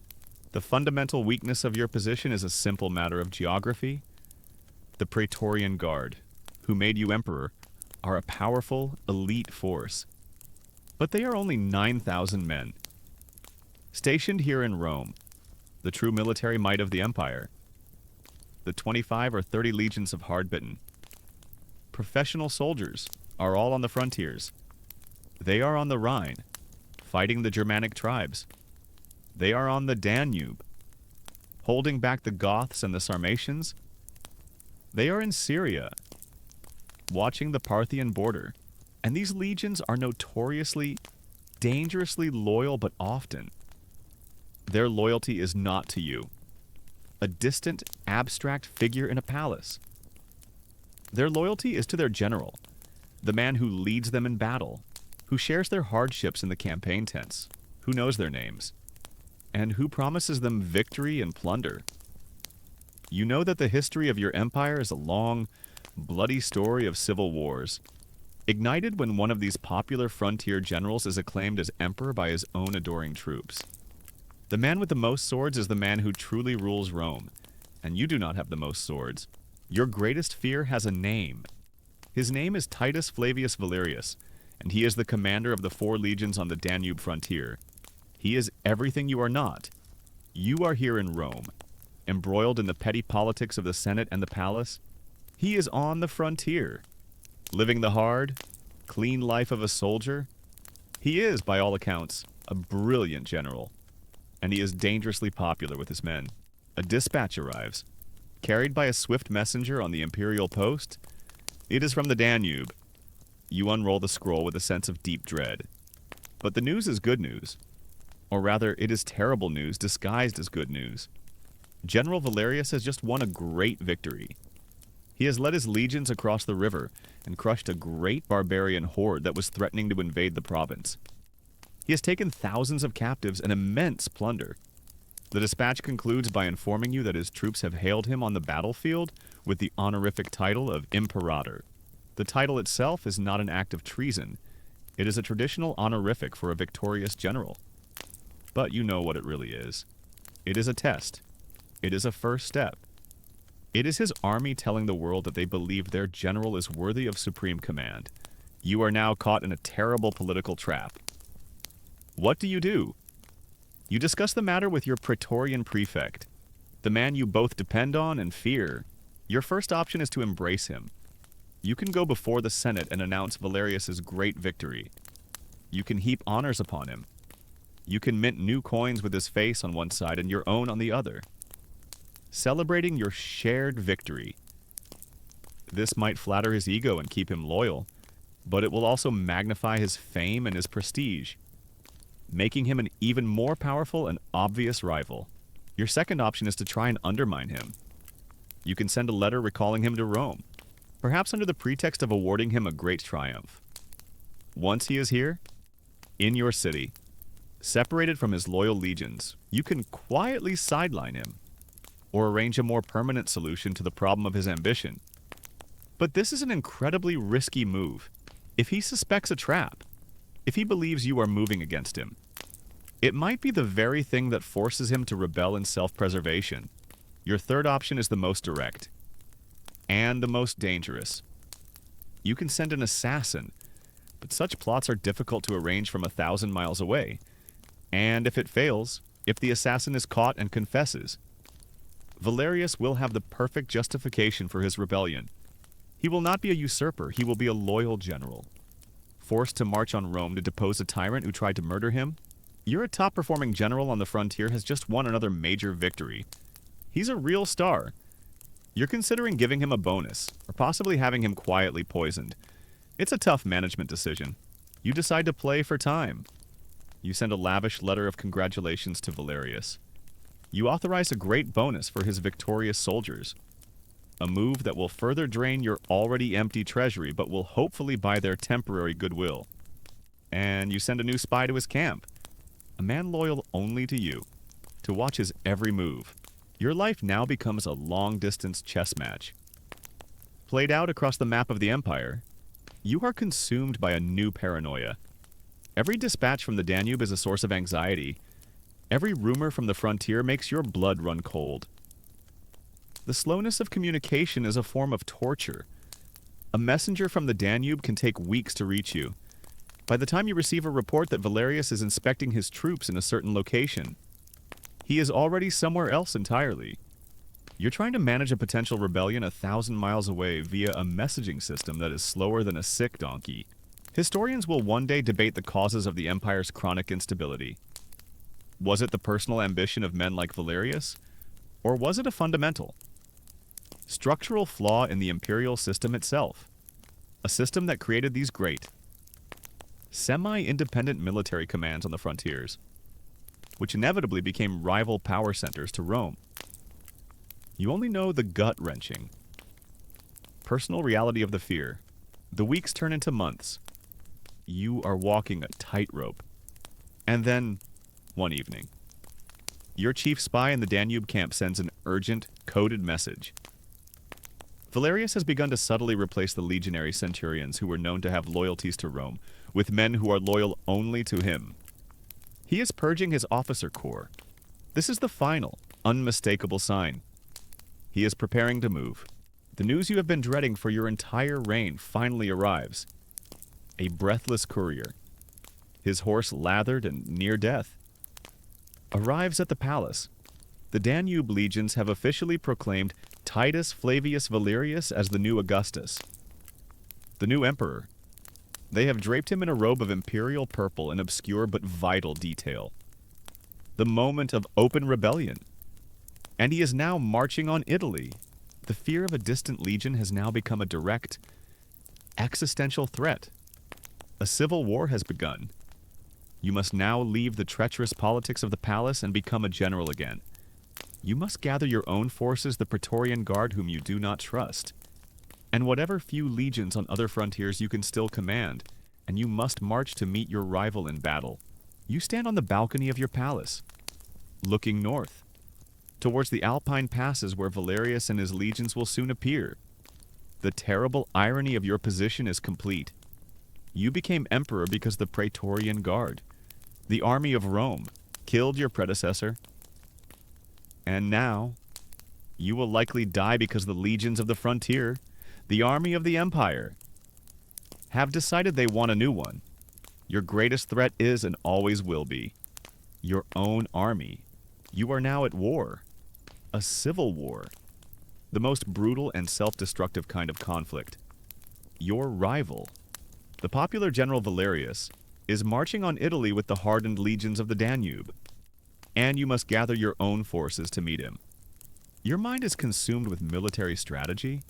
The fundamental weakness of your position is a simple matter of geography. The Praetorian Guard, who made you emperor, are a powerful, elite force. But they are only 9,000 men. Stationed here in Rome, the true military might of the empire. The 25 or 30 legions of hard-bitten, professional soldiers are all on the frontiers. They are on the Rhine, fighting the Germanic tribes. They are on the Danube, holding back the Goths and the Sarmatians. They are in Syria, watching the Parthian border. And these legions are notoriously, dangerously loyal, but often their loyalty is not to you, a distant, abstract figure in a palace. Their loyalty is to their general, the man who leads them in battle, who shares their hardships in the campaign tents, who knows their names, and who promises them victory and plunder. You know that the history of your empire is a long, bloody story of civil wars, ignited when one of these popular frontier generals is acclaimed as emperor by his own adoring troops. The man with the most swords is the man who truly rules Rome, and you do not have the most swords. Your greatest fear has a name. His name is Titus Flavius Valerius, and he is the commander of the 4 legions on the Danube frontier. He is everything you are not. You are here in Rome, embroiled in the petty politics of the Senate and the palace. He is on the frontier, living the hard, clean life of a soldier. He is, by all accounts, a brilliant general, and he is dangerously popular with his men. A dispatch arrives, carried by a swift messenger on the imperial post. It is from the Danube. You unroll the scroll with a sense of deep dread. But the news is good news. Or rather, it is terrible news disguised as good news. General Valerius has just won a great victory. He has led his legions across the river and crushed a great barbarian horde that was threatening to invade the province. He has taken thousands of captives and immense plunder. The dispatch concludes by informing you that his troops have hailed him on the battlefield with the honorific title of Imperator. The title itself is not an act of treason. It is a traditional honorific for a victorious general. But you know what it really is. It is a test. It is a first step. It is his army telling the world that they believe their general is worthy of supreme command. You are now caught in a terrible political trap. What do? You discuss the matter with your Praetorian prefect, the man you both depend on and fear. Your first option is to embrace him. You can go before the Senate and announce Valerius's great victory. You can heap honors upon him. You can mint new coins with his face on one side and your own on the other, celebrating your shared victory. This might flatter his ego and keep him loyal, but it will also magnify his fame and his prestige, making him an even more powerful and obvious rival. Your second option is to try and undermine him. You can send a letter recalling him to Rome, perhaps under the pretext of awarding him a great triumph. Once he is here, in your city, separated from his loyal legions, you can quietly sideline him, or arrange a more permanent solution to the problem of his ambition. But this is an incredibly risky move. If he suspects a trap, if he believes you are moving against him, it might be the very thing that forces him to rebel in self-preservation. Your third option is the most direct, and the most dangerous. You can send an assassin, but such plots are difficult to arrange from 1,000 miles away. And if it fails, if the assassin is caught and confesses, Valerius will have the perfect justification for his rebellion. He will not be a usurper, he will be a loyal general. Forced to march on Rome to depose a tyrant who tried to murder him, your top-performing general on the frontier has just won another major victory. He's a real star. You're considering giving him a bonus, or possibly having him quietly poisoned. It's a tough management decision. You decide to play for time. You send a lavish letter of congratulations to Valerius. You authorize a great bonus for his victorious soldiers, a move that will further drain your already empty treasury but will hopefully buy their temporary goodwill. And you send a new spy to his camp, a man loyal only to you, to watch his every move. Your life now becomes a long-distance chess match. Played out across the map of the Empire, you are consumed by a new paranoia. Every dispatch from the Danube is a source of anxiety. Every rumor from the frontier makes your blood run cold. The slowness of communication is a form of torture. A messenger from the Danube can take weeks to reach you. By the time you receive a report that Valerius is inspecting his troops in a certain location, he is already somewhere else entirely. You're trying to manage a potential rebellion 1,000 miles away via a messaging system that is slower than a sick donkey. Historians will one day debate the causes of the Empire's chronic instability. Was it the personal ambition of men like Valerius? Or was it a fundamental, structural flaw in the imperial system itself? A system that created these great, semi-independent military commands on the frontiers, which inevitably became rival power centers to Rome. You only know the gut-wrenching, personal reality of the fear. The weeks turn into months. You are walking a tightrope. And then, one evening, your chief spy in the Danube camp sends an urgent, coded message. Valerius has begun to subtly replace the legionary centurions who were known to have loyalties to Rome with men who are loyal only to him. He is purging his officer corps. This is the final, unmistakable sign. He is preparing to move. The news you have been dreading for your entire reign finally arrives. A breathless courier, his horse lathered and near death, arrives at the palace. The Danube legions have officially proclaimed Titus Flavius Valerius as the new Augustus, the new emperor. They have draped him in a robe of imperial purple, an obscure but vital detail. The moment of open rebellion. And he is now marching on Italy. The fear of a distant legion has now become a direct, existential threat. A civil war has begun. You must now leave the treacherous politics of the palace and become a general again. You must gather your own forces, the Praetorian Guard whom you do not trust, and whatever few legions on other frontiers you can still command, and you must march to meet your rival in battle. You stand on the balcony of your palace, looking north, towards the Alpine passes where Valerius and his legions will soon appear. The terrible irony of your position is complete. You became emperor because the Praetorian Guard, the army of Rome, killed your predecessor. And now, you will likely die because the legions of the frontier, the army of the Empire, have decided they want a new one. Your greatest threat is and always will be your own army. You are now at war. A civil war. The most brutal and self-destructive kind of conflict. Your rival, the popular general Valerius, is marching on Italy with the hardened legions of the Danube. And you must gather your own forces to meet him. Your mind is consumed with military strategy,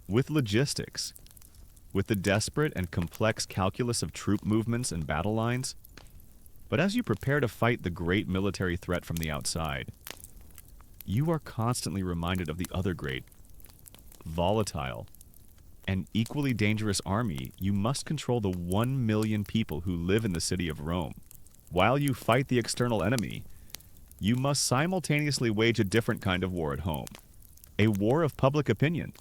with logistics, with the desperate and complex calculus of troop movements and battle lines. But as you prepare to fight the great military threat from the outside, you are constantly reminded of the other great, volatile, and equally dangerous army. You must control the 1 million people who live in the city of Rome. While you fight the external enemy, you must simultaneously wage a different kind of war at home. A war of public opinion.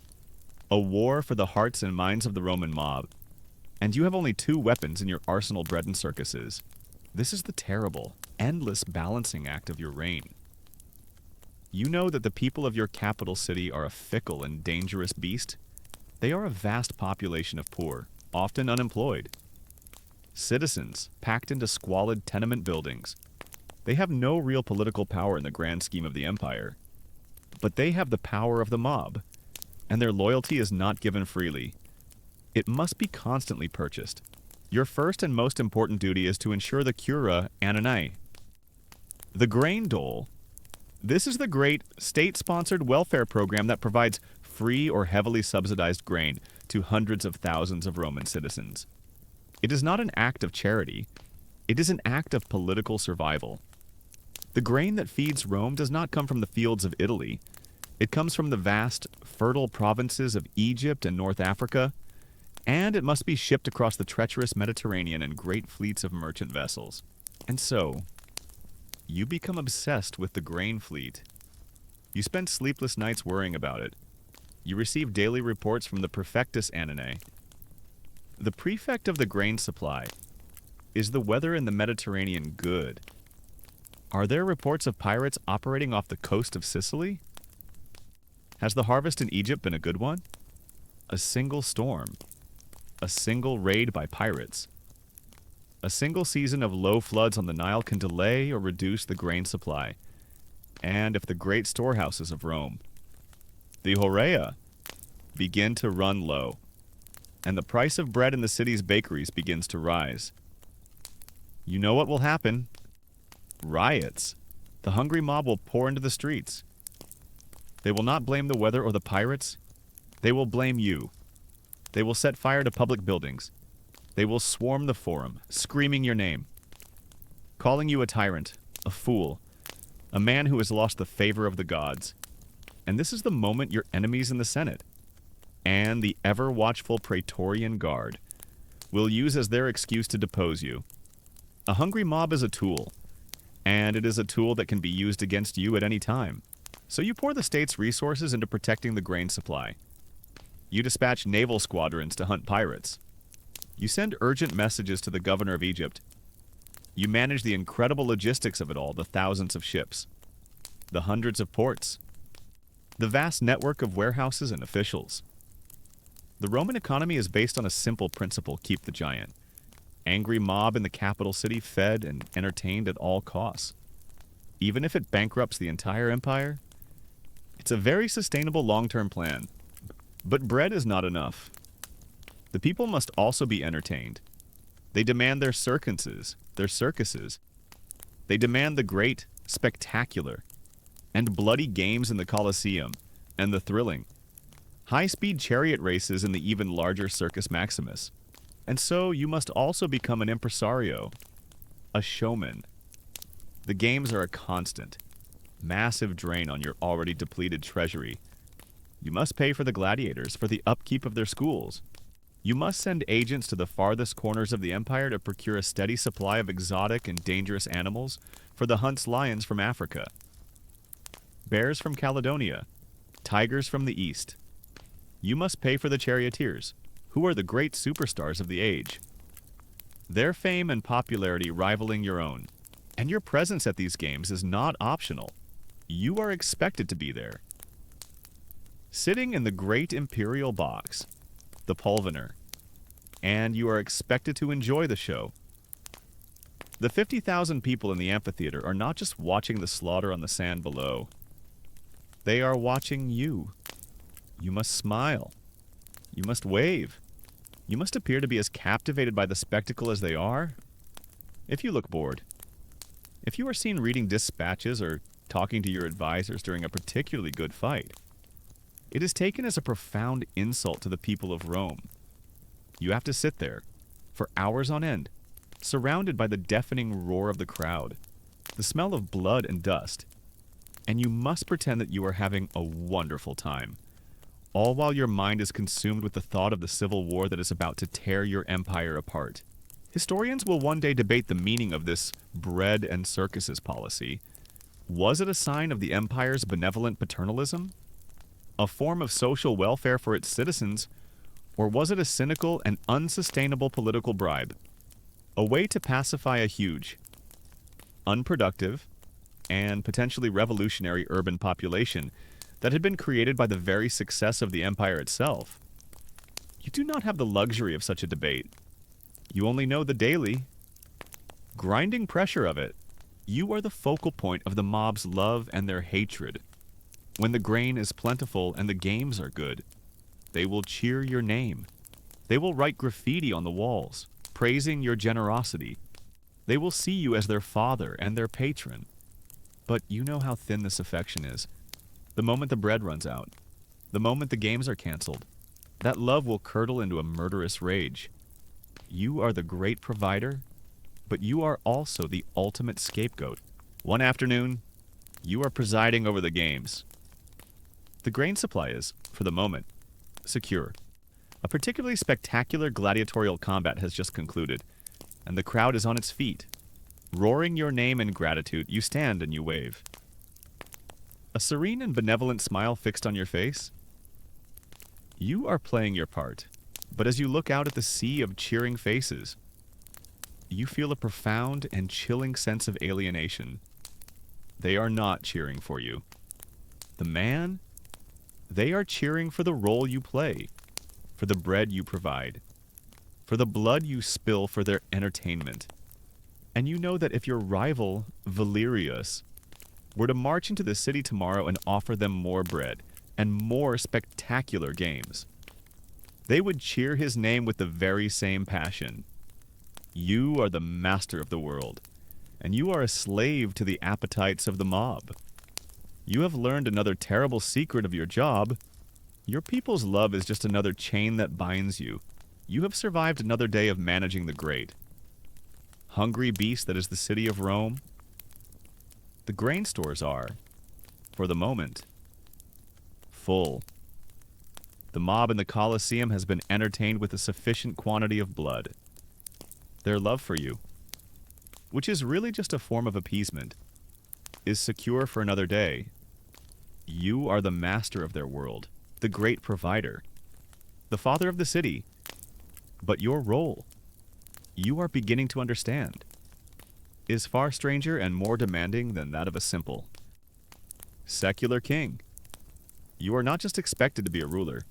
A war for the hearts and minds of the Roman mob. And you have only 2 weapons in your arsenal bred in circuses. This is the terrible, endless balancing act of your reign. You know that the people of your capital city are a fickle and dangerous beast. They are a vast population of poor, often unemployed. Citizens packed into squalid tenement buildings. They have no real political power in the grand scheme of the empire. But they have the power of the mob, and their loyalty is not given freely. It must be constantly purchased. Your first and most important duty is to ensure the cura ananae. The grain dole. This is the great state-sponsored welfare program that provides free or heavily subsidized grain to hundreds of thousands of Roman citizens. It is not an act of charity. It is an act of political survival. The grain that feeds Rome does not come from the fields of Italy. It comes from the vast, fertile provinces of Egypt and North Africa, and it must be shipped across the treacherous Mediterranean in great fleets of merchant vessels. And so, you become obsessed with the grain fleet. You spend sleepless nights worrying about it. You receive daily reports from the Prefectus Annonae. The prefect of the grain supply. Is the weather in the Mediterranean good? Are there reports of pirates operating off the coast of Sicily? Has the harvest in Egypt been a good one? A single storm. A single raid by pirates. A single season of low floods on the Nile can delay or reduce the grain supply. And if the great storehouses of Rome, the Horea, begin to run low, and the price of bread in the city's bakeries begins to rise, you know what will happen. Riots. The hungry mob will pour into the streets. They will not blame the weather or the pirates. They will blame you. They will set fire to public buildings. They will swarm the forum, screaming your name, calling you a tyrant, a fool, a man who has lost the favor of the gods. And this is the moment your enemies in the Senate and the ever-watchful Praetorian Guard will use as their excuse to depose you. A hungry mob is a tool, and it is a tool that can be used against you at any time. So you pour the state's resources into protecting the grain supply. You dispatch naval squadrons to hunt pirates. You send urgent messages to the governor of Egypt. You manage the incredible logistics of it all, the thousands of ships, the hundreds of ports, the vast network of warehouses and officials. The Roman economy is based on a simple principle: keep the giant. Angry mob in the capital city fed and entertained at all costs. Even if it bankrupts the entire empire, it's a very sustainable long-term plan. But bread is not enough. The people must also be entertained. They demand their circuses. They demand the great, spectacular, and bloody games in the Colosseum, and the thrilling, high-speed chariot races in the even larger Circus Maximus. And so you must also become an impresario, a showman. The games are a constant, massive drain on your already depleted treasury. You must pay for the gladiators, for the upkeep of their schools. You must send agents to the farthest corners of the empire to procure a steady supply of exotic and dangerous animals for the hunt's lions from Africa, bears from Caledonia, tigers from the east. You must pay for the charioteers, who are the great superstars of the age, their fame and popularity rivaling your own. And your presence at these games is not optional. You are expected to be there. Sitting in the great imperial box, the pulvener, and you are expected to enjoy the show. The 50,000 people in the amphitheater are not just watching the slaughter on the sand below. They are watching you. You must smile. You must wave. You must appear to be as captivated by the spectacle as they are. If you look bored, if you are seen reading dispatches or talking to your advisors during a particularly good fight, it is taken as a profound insult to the people of Rome. You have to sit there, for hours on end, surrounded by the deafening roar of the crowd, the smell of blood and dust, and you must pretend that you are having a wonderful time, all while your mind is consumed with the thought of the civil war that is about to tear your empire apart. Historians will one day debate the meaning of this bread and circuses policy. Was it a sign of the empire's benevolent paternalism? A form of social welfare for its citizens? Or was it a cynical and unsustainable political bribe? A way to pacify a huge, unproductive, and potentially revolutionary urban population that had been created by the very success of the empire itself? You do not have the luxury of such a debate. You only know the daily, grinding pressure of it. You are the focal point of the mob's love and their hatred. When the grain is plentiful and the games are good, they will cheer your name. They will write graffiti on the walls, praising your generosity. They will see you as their father and their patron. But you know how thin this affection is. The moment the bread runs out, the moment the games are canceled, that love will curdle into a murderous rage. You are the great provider, but you are also the ultimate scapegoat. One afternoon, you are presiding over the games. The grain supply is, for the moment, secure. A particularly spectacular gladiatorial combat has just concluded, and the crowd is on its feet. Roaring your name in gratitude, you stand and you wave. A serene and benevolent smile fixed on your face. You are playing your part, but as you look out at the sea of cheering faces, you feel a profound and chilling sense of alienation. They are not cheering for you. They are cheering for the role you play, for the bread you provide, for the blood you spill for their entertainment. And you know that if your rival, Valerius, were to march into the city tomorrow and offer them more bread and more spectacular games, they would cheer his name with the very same passion. You are the master of the world, and you are a slave to the appetites of the mob. You have learned another terrible secret of your job. Your people's love is just another chain that binds you. You have survived another day of managing the great, hungry beast that is the city of Rome. The grain stores are, for the moment, full. The mob in the Colosseum has been entertained with a sufficient quantity of blood. Their love for you, which is really just a form of appeasement, is secure for another day. You are the master of their world, the great provider, the father of the city. But your role, you are beginning to understand, is far stranger and more demanding than that of a simple, secular king. You are not just expected to be a ruler,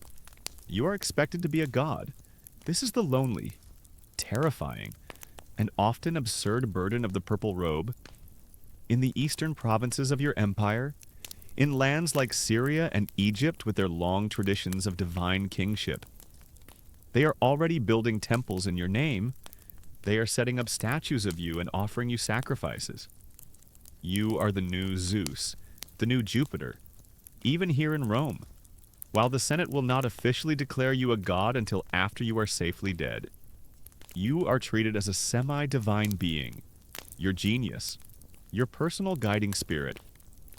you are expected to be a god. This is the lonely, terrifying, and often absurd burden of the purple robe. In the eastern provinces of your empire, in lands like Syria and Egypt with their long traditions of divine kingship, they are already building temples in your name. They are setting up statues of you and offering you sacrifices. You are the new Zeus, the new Jupiter, even here in Rome, while the Senate will not officially declare you a god until after you are safely dead. You are treated as a semi-divine being. Your genius, your personal guiding spirit,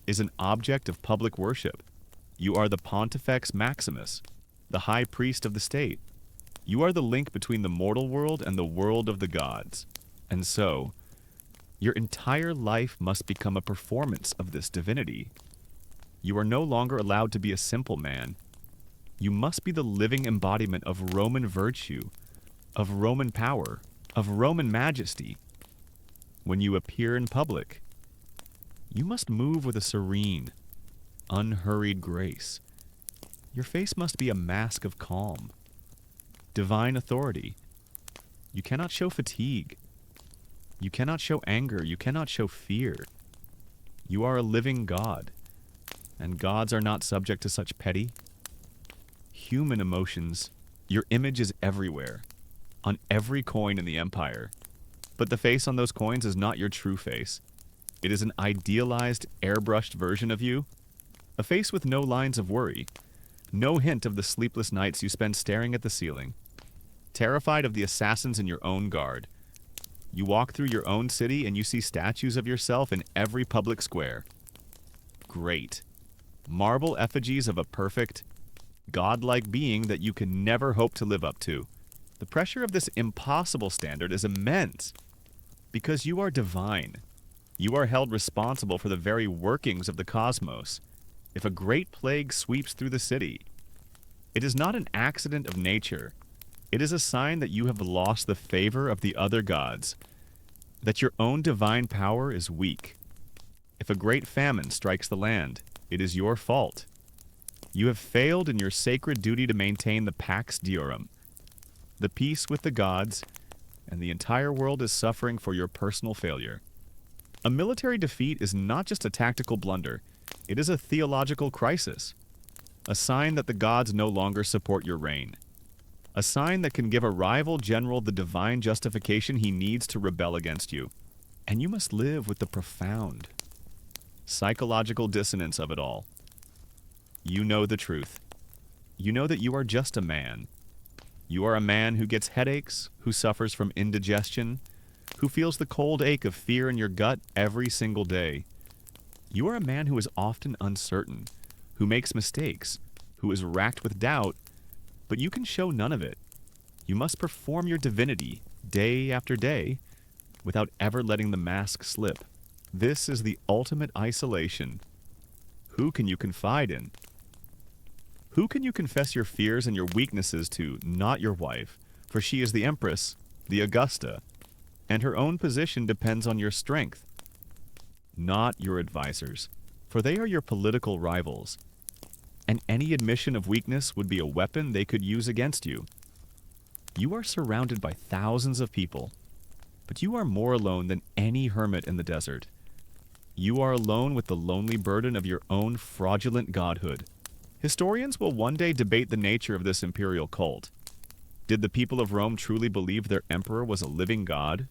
is an object of public worship. You are the Pontifex Maximus, the high priest of the state. You are the link between the mortal world and the world of the gods. And so, your entire life must become a performance of this divinity. You are no longer allowed to be a simple man. You must be the living embodiment of Roman virtue, of Roman power, of Roman majesty. When you appear in public, you must move with a serene, unhurried grace. Your face must be a mask of calm, divine authority. You cannot show fatigue. You cannot show anger. You cannot show fear. You are a living God, and gods are not subject to such petty, human emotions. Your image is everywhere, on every coin in the empire. But the face on those coins is not your true face. It is an idealized, airbrushed version of you, a face with no lines of worry, no hint of the sleepless nights you spend staring at the ceiling, terrified of the assassins in your own guard. You walk through your own city and you see statues of yourself in every public square. Great. Marble effigies of a perfect, godlike being that you can never hope to live up to. The pressure of this impossible standard is immense because you are divine. You are held responsible for the very workings of the cosmos. If a great plague sweeps through the city, it is not an accident of nature. It is a sign that you have lost the favor of the other gods, that your own divine power is weak. If a great famine strikes the land, it is your fault. You have failed in your sacred duty to maintain the Pax Deorum, the peace with the gods, and the entire world is suffering for your personal failure. A military defeat is not just a tactical blunder, it is a theological crisis, a sign that the gods no longer support your reign, a sign that can give a rival general the divine justification he needs to rebel against you. And you must live with the profound psychological dissonance of it all. You know the truth. You know that you are just a man. You are a man who gets headaches, who suffers from indigestion, who feels the cold ache of fear in your gut every single day. You are a man who is often uncertain, who makes mistakes, who is racked with doubt, but you can show none of it. You must perform your divinity day after day without ever letting the mask slip. This is the ultimate isolation. Who can you confide in? Who can you confess your fears and your weaknesses to? Not your wife, for she is the Empress, the Augusta, and her own position depends on your strength. Not your advisors, for they are your political rivals, and any admission of weakness would be a weapon they could use against you. You are surrounded by thousands of people, but you are more alone than any hermit in the desert. You are alone with the lonely burden of your own fraudulent godhood. Historians will one day debate the nature of this imperial cult. Did the people of Rome truly believe their emperor was a living god?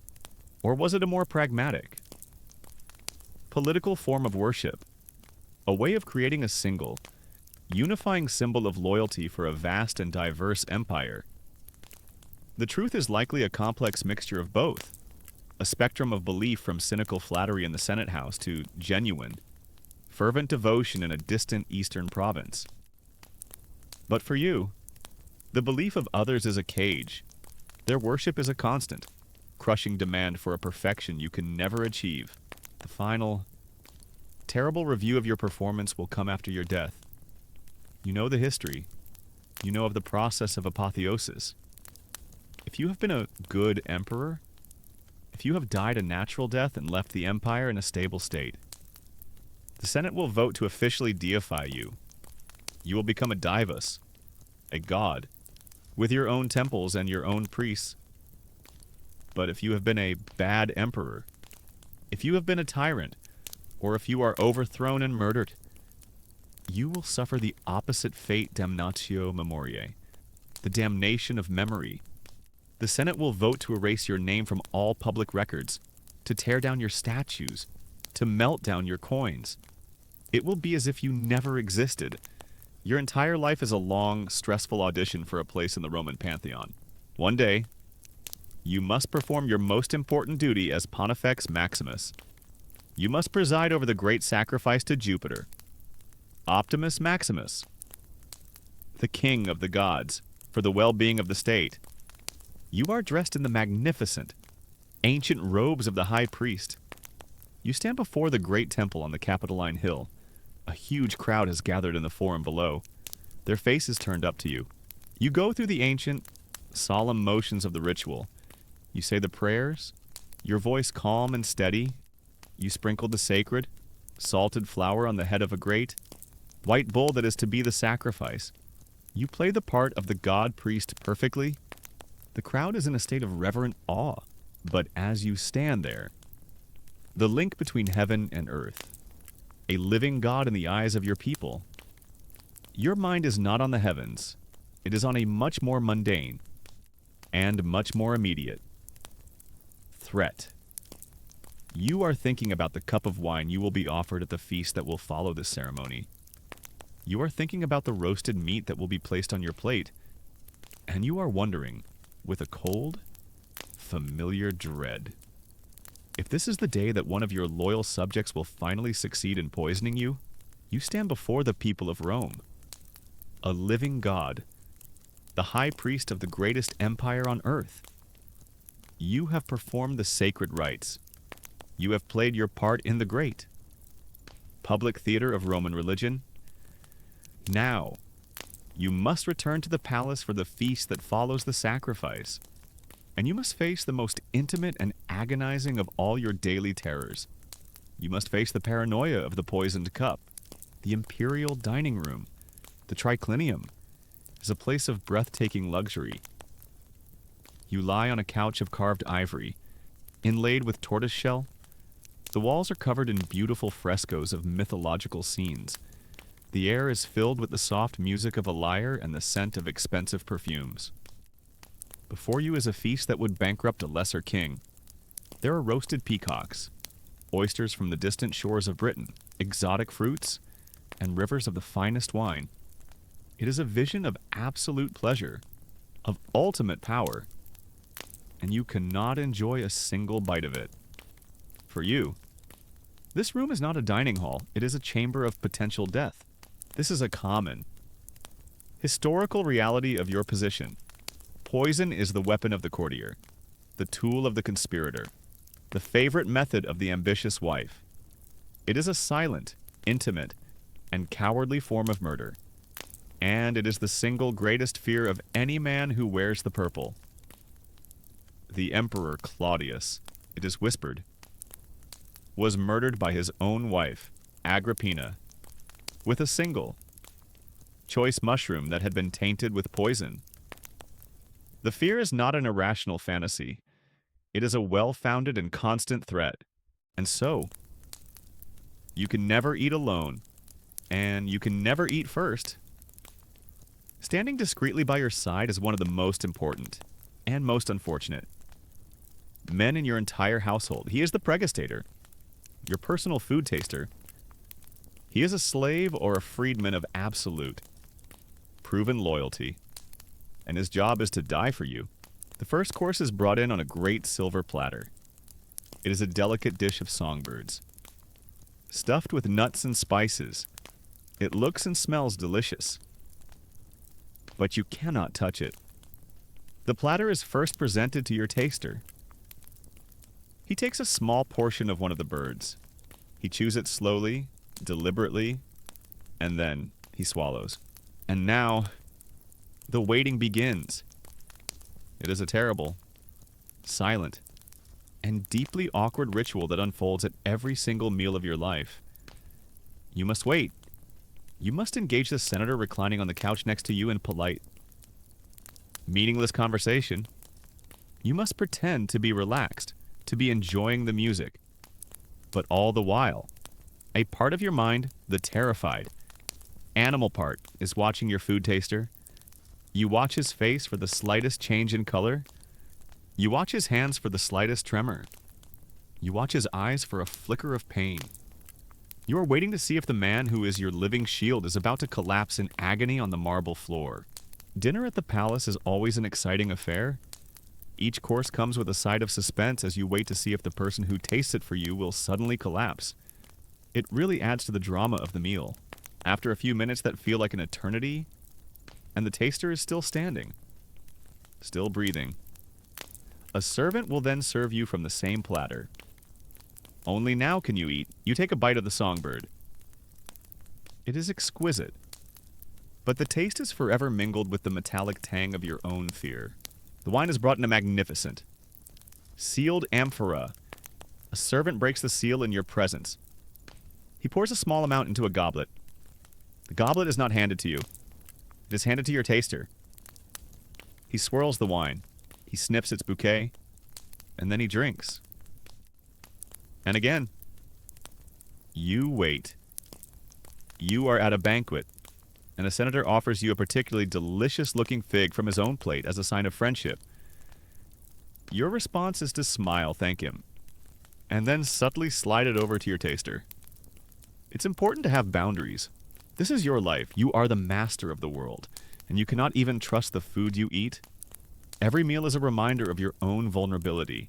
Or was it a more pragmatic, political form of worship? A way of creating a single, unifying symbol of loyalty for a vast and diverse empire? The truth is likely a complex mixture of both. A spectrum of belief from cynical flattery in the Senate House to genuine, fervent devotion in a distant eastern province. But for you, the belief of others is a cage. Their worship is a constant, crushing demand for a perfection you can never achieve. The final, terrible review of your performance will come after your death. You know the history. You know of the process of apotheosis. If you have been a good emperor, if you have died a natural death and left the empire in a stable state, the Senate will vote to officially deify you. You will become a divus, a god, with your own temples and your own priests. But if you have been a bad emperor, if you have been a tyrant, or if you are overthrown and murdered, you will suffer the opposite fate, damnatio memoriae, the damnation of memory. The Senate will vote to erase your name from all public records, to tear down your statues, to melt down your coins. It will be as if you never existed. Your entire life is a long, stressful audition for a place in the Roman pantheon. One day, you must perform your most important duty as Pontifex Maximus. You must preside over the great sacrifice to Jupiter, Optimus Maximus, the king of the gods, for the well-being of the state. You are dressed in the magnificent, ancient robes of the high priest. You stand before the great temple on the Capitoline Hill. A huge crowd has gathered in the forum below, their faces turned up to you. You go through the ancient, solemn motions of the ritual. You say the prayers, your voice calm and steady. You sprinkle the sacred, salted flour on the head of a great, white bull that is to be the sacrifice. You play the part of the god-priest perfectly. The crowd is in a state of reverent awe. But as you stand there, the link between heaven and earth, a living God in the eyes of your people, your mind is not on the heavens. It is on a much more mundane and much more immediate threat. You are thinking about the cup of wine you will be offered at the feast that will follow this ceremony. You are thinking about the roasted meat that will be placed on your plate, and you are wondering, with a cold, familiar dread, if this is the day that one of your loyal subjects will finally succeed in poisoning you. You stand before the people of Rome, a living god, the high priest of the greatest empire on earth. You have performed the sacred rites. You have played your part in the great public theater of Roman religion. Now, you must return to the palace for the feast that follows the sacrifice, and you must face the most intimate and agonizing of all your daily terrors. You must face the paranoia of the poisoned cup. The imperial dining room, the triclinium, is a place of breathtaking luxury. You lie on a couch of carved ivory, inlaid with tortoiseshell. The walls are covered in beautiful frescoes of mythological scenes. The air is filled with the soft music of a lyre and the scent of expensive perfumes. Before you is a feast that would bankrupt a lesser king. There are roasted peacocks, oysters from the distant shores of Britain, exotic fruits, and rivers of the finest wine. It is a vision of absolute pleasure, of ultimate power. and you cannot enjoy a single bite of it. For you, this room is not a dining hall, it is a chamber of potential death. This is a common, historical reality of your position. Poison is the weapon of the courtier, the tool of the conspirator, the favorite method of the ambitious wife. It is a silent, intimate, and cowardly form of murder, and it is the single greatest fear of any man who wears the purple. The Emperor Claudius, it is whispered, was murdered by his own wife, Agrippina, with a single, choice mushroom that had been tainted with poison. The fear is not an irrational fantasy. It is a well-founded and constant threat. And so, you can never eat alone, and you can never eat first. Standing discreetly by your side is one of the most important, and most unfortunate. Men in your entire household. He is the pregustator, your personal food taster. He is a slave or a freedman of absolute, proven loyalty, and his job is to die for you. The first course is brought in on a great silver platter. It is a delicate dish of songbirds, stuffed with nuts and spices. It looks and smells delicious, but you cannot touch it. The platter is first presented to your taster. He takes a small portion of one of the birds. He chews it slowly, deliberately, and then he swallows. And now, the waiting begins. It is a terrible, silent, and deeply awkward ritual that unfolds at every single meal of your life. You must wait. You must engage the senator reclining on the couch next to you in polite, meaningless conversation. You must pretend to be relaxed, to be enjoying the music. But all the while, a part of your mind, the terrified, animal part, is watching your food taster. You watch his face for the slightest change in color. You watch his hands for the slightest tremor. You watch his eyes for a flicker of pain. You are waiting to see if the man who is your living shield is about to collapse in agony on the marble floor. Dinner at the palace is always an exciting affair. Each course comes with a side of suspense as you wait to see if the person who tastes it for you will suddenly collapse. It really adds to the drama of the meal. After a few minutes that feel like an eternity, and the taster is still standing, still breathing, a servant will then serve you from the same platter. Only now can you eat. You take a bite of the songbird. It is exquisite, but the taste is forever mingled with the metallic tang of your own fear. The wine is brought in a magnificent, sealed amphora. A servant breaks the seal in your presence. He pours a small amount into a goblet. The goblet is not handed to you. It is handed to your taster. He swirls the wine. He sniffs its bouquet, and then he drinks. And again, you wait. You are at a banquet, and a senator offers you a particularly delicious-looking fig from his own plate as a sign of friendship. Your response is to smile, thank him, and then subtly slide it over to your taster. It's important to have boundaries. This is your life. You are the master of the world, and you cannot even trust the food you eat. Every meal is a reminder of your own vulnerability.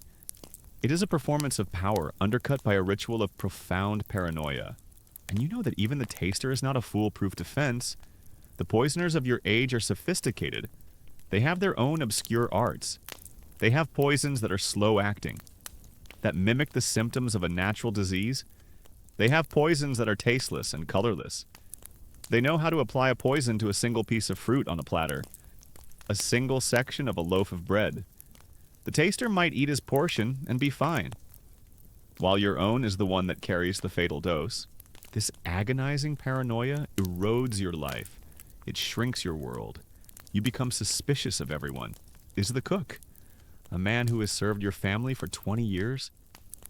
It is a performance of power undercut by a ritual of profound paranoia. And you know that even the taster is not a foolproof defense. The poisoners of your age are sophisticated. They have their own obscure arts. They have poisons that are slow-acting, that mimic the symptoms of a natural disease. They have poisons that are tasteless and colorless. They know how to apply a poison to a single piece of fruit on a platter, a single section of a loaf of bread. The taster might eat his portion and be fine, while your own is the one that carries the fatal dose. This agonizing paranoia erodes your life. It shrinks your world. You become suspicious of everyone. Is the cook, a man who has served your family for 20 years,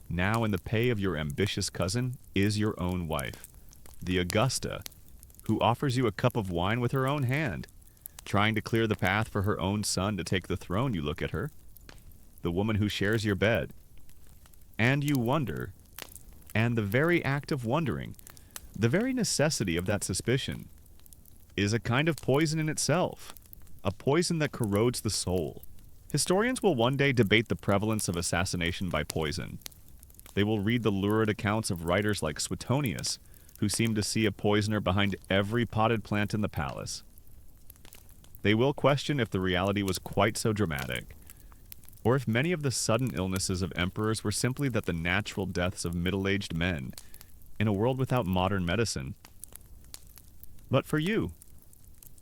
now in the pay of your ambitious cousin, is your own wife, the Augusta, who offers you a cup of wine with her own hand, trying to clear the path for her own son to take the throne. You look at her, the woman who shares your bed, and you wonder, and the very act of wondering, the very necessity of that suspicion, is a kind of poison in itself, a poison that corrodes the soul. Historians will one day debate the prevalence of assassination by poison. They will read the lurid accounts of writers like Suetonius, who seemed to see a poisoner behind every potted plant in the palace. They will question if the reality was quite so dramatic, or if many of the sudden illnesses of emperors were simply the natural deaths of middle-aged men in a world without modern medicine. But for you,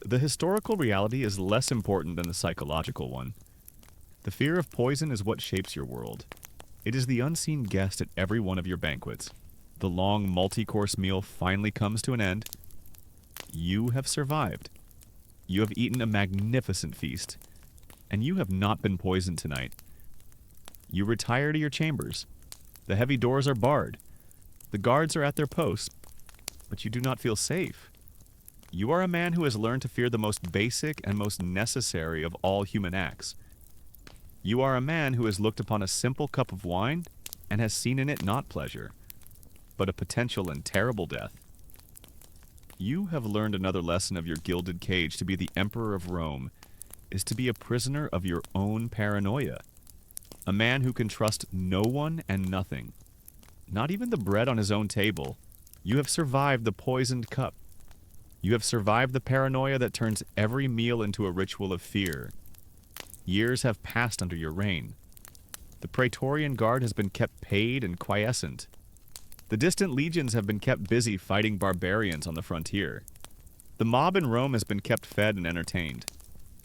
the historical reality is less important than the psychological one. The fear of poison is what shapes your world. It is the unseen guest at every one of your banquets. The long multi-course meal finally comes to an end. You have survived. You have eaten a magnificent feast, and you have not been poisoned tonight. You retire to your chambers. The heavy doors are barred. The guards are at their posts, but you do not feel safe. You are a man who has learned to fear the most basic and most necessary of all human acts. You are a man who has looked upon a simple cup of wine and has seen in it not pleasure, but a potential and terrible death. You have learned another lesson of your gilded cage. To be the emperor of Rome is to be a prisoner of your own paranoia. A man who can trust no one and nothing, not even the bread on his own table. You have survived the poisoned cup. You have survived the paranoia that turns every meal into a ritual of fear. Years have passed under your reign. The Praetorian Guard has been kept paid and quiescent. The distant legions have been kept busy fighting barbarians on the frontier. The mob in Rome has been kept fed and entertained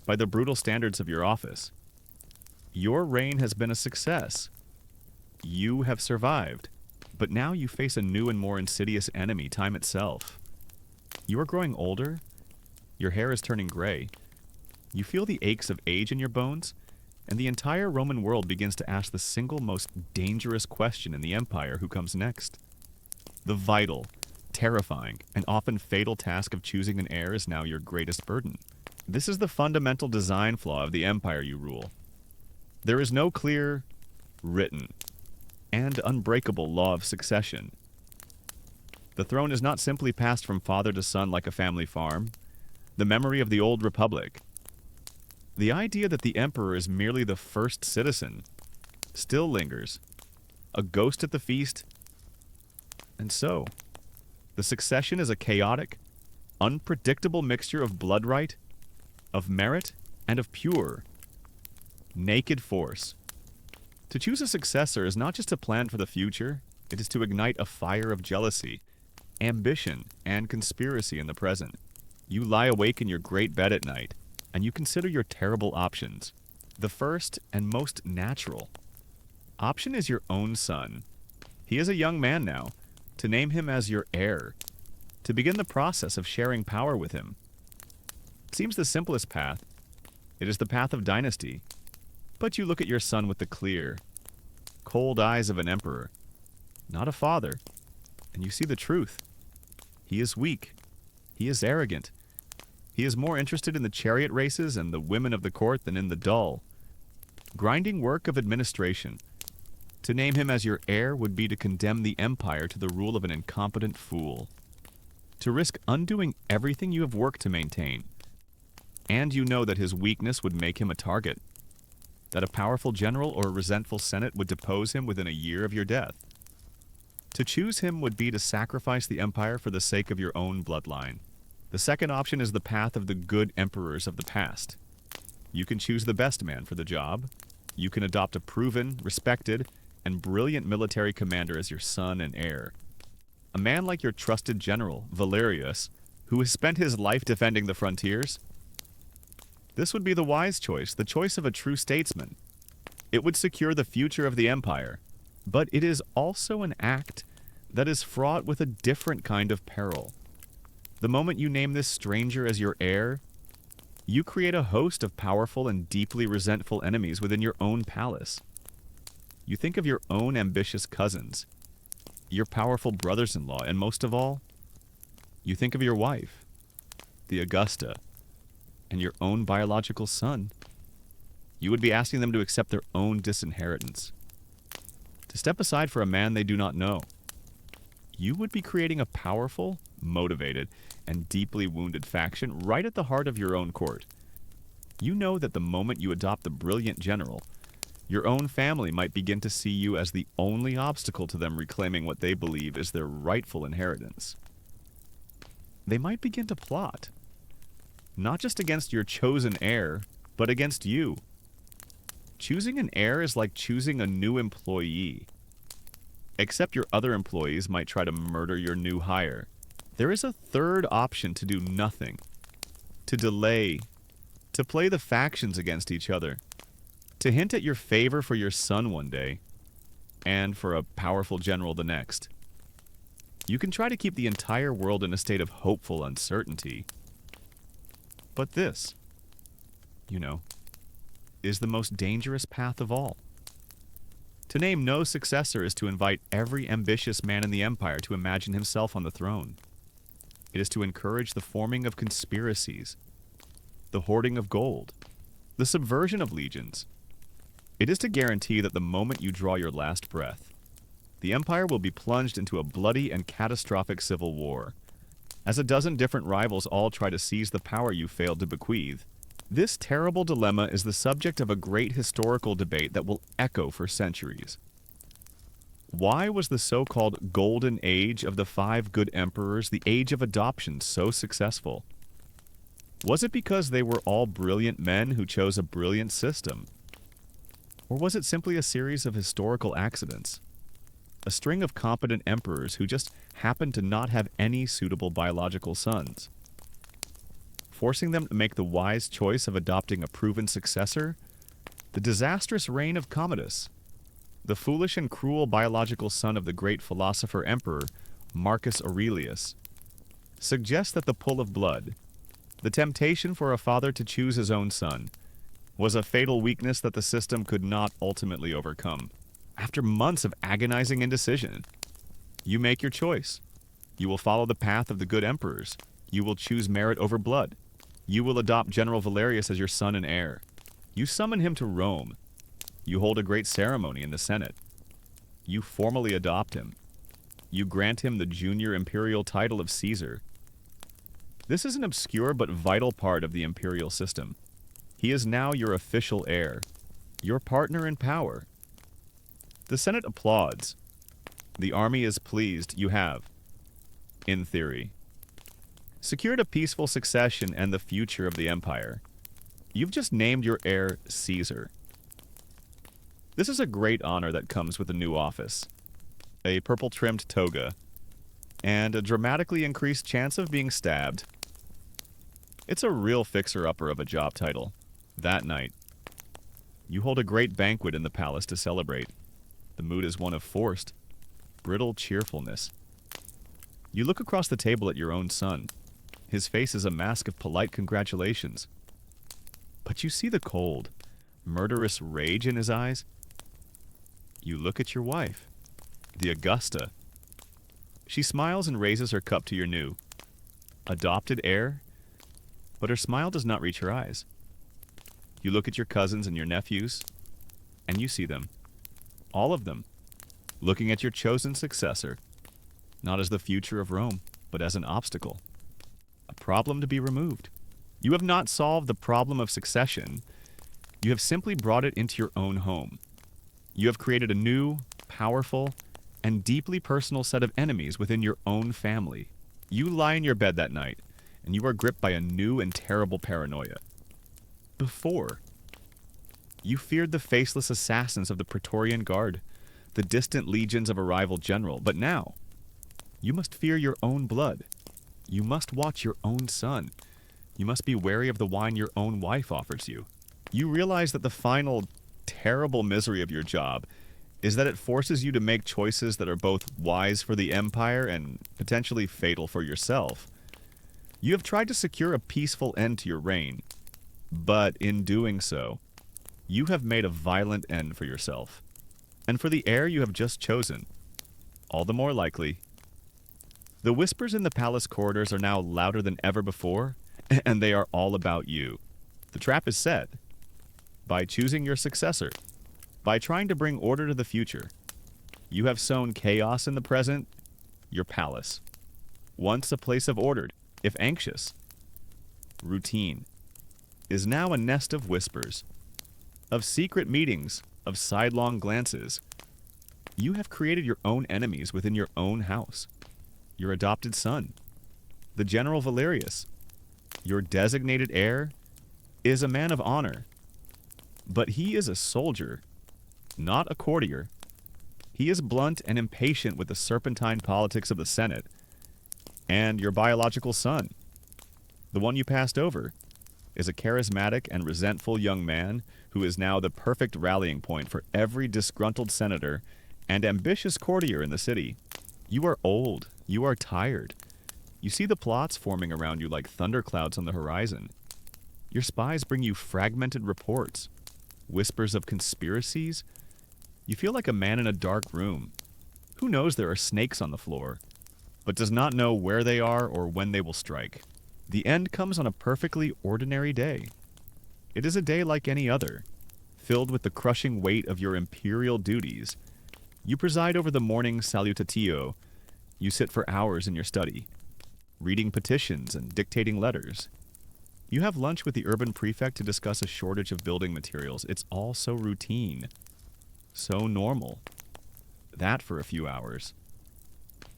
by the brutal standards of your office. Your reign has been a success. You have survived, but now you face a new and more insidious enemy, time itself. You are growing older. Your hair is turning gray. You feel the aches of age in your bones, and the entire Roman world begins to ask the single most dangerous question in the empire: who comes next? The vital, terrifying, and often fatal task of choosing an heir is now your greatest burden. This is the fundamental design flaw of the empire you rule. There is no clear, written, and unbreakable law of succession. The throne is not simply passed from father to son like a family farm, the memory of the old republic. The idea that the emperor is merely the first citizen still lingers, a ghost at the feast. And so, the succession is a chaotic, unpredictable mixture of blood right, of merit, and of pure, naked force. To choose a successor is not just to plan for the future, it is to ignite a fire of jealousy, ambition, and conspiracy in the present. You lie awake in your great bed at night, and you consider your terrible options. The first and most natural option is your own son. He is a young man now. To name him as your heir, to begin the process of sharing power with him. It seems the simplest path. It is the path of dynasty. But you look at your son with the clear, cold eyes of an emperor, not a father, and you see the truth. He is weak. He is arrogant. He is more interested in the chariot races and the women of the court than in the dull, grinding work of administration. To name him as your heir would be to condemn the empire to the rule of an incompetent fool. To risk undoing everything you have worked to maintain. And you know that his weakness would make him a target. That a powerful general or a resentful senate would depose him within a year of your death. To choose him would be to sacrifice the empire for the sake of your own bloodline. The second option is the path of the good emperors of the past. You can choose the best man for the job. You can adopt a proven, respected, and brilliant military commander as your son and heir. A man like your trusted general, Valerius, who has spent his life defending the frontiers. This would be the wise choice, the choice of a true statesman. It would secure the future of the empire, but it is also an act that is fraught with a different kind of peril. The moment you name this stranger as your heir, you create a host of powerful and deeply resentful enemies within your own palace. You think of your own ambitious cousins, your powerful brothers-in-law, and most of all, you think of your wife, the Augusta, and your own biological son. You would be asking them to accept their own disinheritance, to step aside for a man they do not know. You would be creating a powerful, motivated, and deeply wounded faction right at the heart of your own court. You know that the moment you adopt the brilliant general, your own family might begin to see you as the only obstacle to them reclaiming what they believe is their rightful inheritance. They might begin to plot, not just against your chosen heir, but against you. Choosing an heir is like choosing a new employee. Except your other employees might try to murder your new hire. There is a third option: to do nothing, to delay, to play the factions against each other, to hint at your favor for your son one day, and for a powerful general the next. You can try to keep the entire world in a state of hopeful uncertainty. But this, is the most dangerous path of all. To name no successor is to invite every ambitious man in the empire to imagine himself on the throne. It is to encourage the forming of conspiracies, the hoarding of gold, the subversion of legions. It is to guarantee that the moment you draw your last breath, the empire will be plunged into a bloody and catastrophic civil war, as a dozen different rivals all try to seize the power you failed to bequeath. This terrible dilemma is the subject of a great historical debate that will echo for centuries. Why was the so-called Golden Age of the 5 good emperors, the age of adoption, so successful? Was it because they were all brilliant men who chose a brilliant system? Or was it simply a series of historical accidents? A string of competent emperors who just happened to not have any suitable biological sons, forcing them to make the wise choice of adopting a proven successor? The disastrous reign of Commodus, the foolish and cruel biological son of the great philosopher-emperor Marcus Aurelius, suggests that the pull of blood, the temptation for a father to choose his own son, was a fatal weakness that the system could not ultimately overcome. After months of agonizing indecision, you make your choice. You will follow the path of the good emperors. You will choose merit over blood. You will adopt General Valerius as your son and heir. You summon him to Rome. You hold a great ceremony in the Senate. You formally adopt him. You grant him the junior imperial title of Caesar. This is an obscure but vital part of the imperial system. He is now your official heir, your partner in power. The Senate applauds. The army is pleased. You have, in theory, secured a peaceful succession and the future of the empire. You've just named your heir Caesar. This is a great honor that comes with a new office, a purple-trimmed toga, and a dramatically increased chance of being stabbed. It's a real fixer-upper of a job title. That night, you hold a great banquet in the palace to celebrate. The mood is one of forced, brittle cheerfulness. You look across the table at your own son. His face is a mask of polite congratulations. But you see the cold, murderous rage in his eyes. You look at your wife, the Augusta. She smiles and raises her cup to your new, adopted heir, but her smile does not reach her eyes. You look at your cousins and your nephews, and you see them, all of them, looking at your chosen successor, not as the future of Rome, but as an obstacle, a problem to be removed. You have not solved the problem of succession. You have simply brought it into your own home. You have created a new, powerful, and deeply personal set of enemies within your own family. You lie in your bed that night, and you are gripped by a new and terrible paranoia. Before, you feared the faceless assassins of the Praetorian Guard, the distant legions of a rival general, but now, you must fear your own blood. You must watch your own son. You must be wary of the wine your own wife offers you. You realize that the final, terrible misery of your job is that it forces you to make choices that are both wise for the empire and potentially fatal for yourself. You have tried to secure a peaceful end to your reign, but in doing so, you have made a violent end for yourself. And for the heir you have just chosen, all the more likely. The whispers in the palace corridors are now louder than ever before, and they are all about you. The trap is set. By choosing your successor, by trying to bring order to the future, you have sown chaos in the present, your palace. Once a place of order, if anxious, routine, is now a nest of whispers, of secret meetings, of sidelong glances. You have created your own enemies within your own house. Your adopted son, the General Valerius, your designated heir, is a man of honor. But he is a soldier, not a courtier. He is blunt and impatient with the serpentine politics of the Senate. And your biological son, the one you passed over, is a charismatic and resentful young man who is now the perfect rallying point for every disgruntled senator and ambitious courtier in the city. You are old. You are tired. You see the plots forming around you like thunderclouds on the horizon. Your spies bring you fragmented reports, whispers of conspiracies. You feel like a man in a dark room who knows there are snakes on the floor, but does not know where they are or when they will strike. The end comes on a perfectly ordinary day. It is a day like any other, filled with the crushing weight of your imperial duties. You preside over the morning salutatio. You sit for hours in your study, reading petitions and dictating letters. You have lunch with the urban prefect to discuss a shortage of building materials. It's all so routine, so normal. That for a few hours.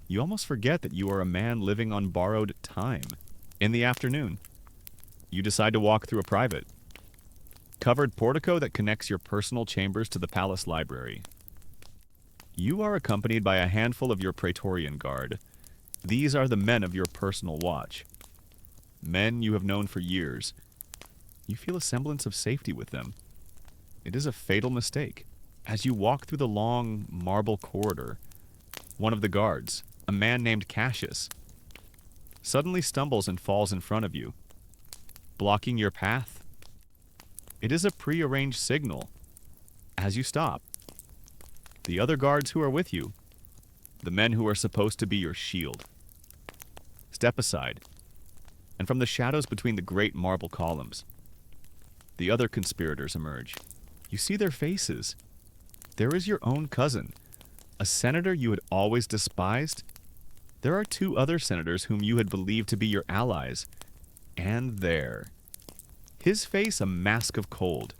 You almost forget that you are a man living on borrowed time. In the afternoon, you decide to walk through a private, covered portico that connects your personal chambers to the palace library. You are accompanied by a handful of your Praetorian Guard. These are the men of your personal watch. Men you have known for years. You feel a semblance of safety with them. It is a fatal mistake. As you walk through the long marble corridor, one of the guards, a man named Cassius, suddenly stumbles and falls in front of you, blocking your path. It is a prearranged signal. As you stop, the other guards who are with you, the men who are supposed to be your shield, step aside, and from the shadows between the great marble columns, the other conspirators emerge. You see their faces. There is your own cousin, a senator you had always despised. There are two other senators whom you had believed to be your allies. And there, his face a mask of cold,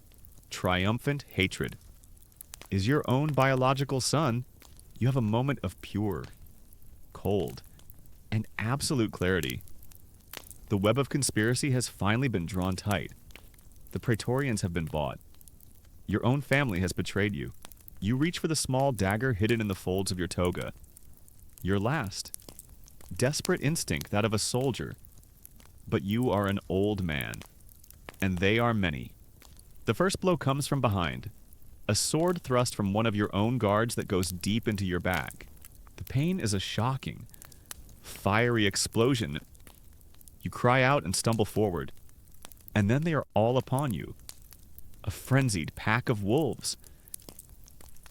triumphant hatred, is your own biological son. You have a moment of pure, cold, and absolute clarity. The web of conspiracy has finally been drawn tight. The Praetorians have been bought. Your own family has betrayed you. You reach for the small dagger hidden in the folds of your toga. Your last, desperate instinct, that of a soldier. But you are an old man, and they are many. The first blow comes from behind, a sword thrust from one of your own guards that goes deep into your back. The pain is a shocking, fiery explosion. You cry out and stumble forward, and then they are all upon you, a frenzied pack of wolves.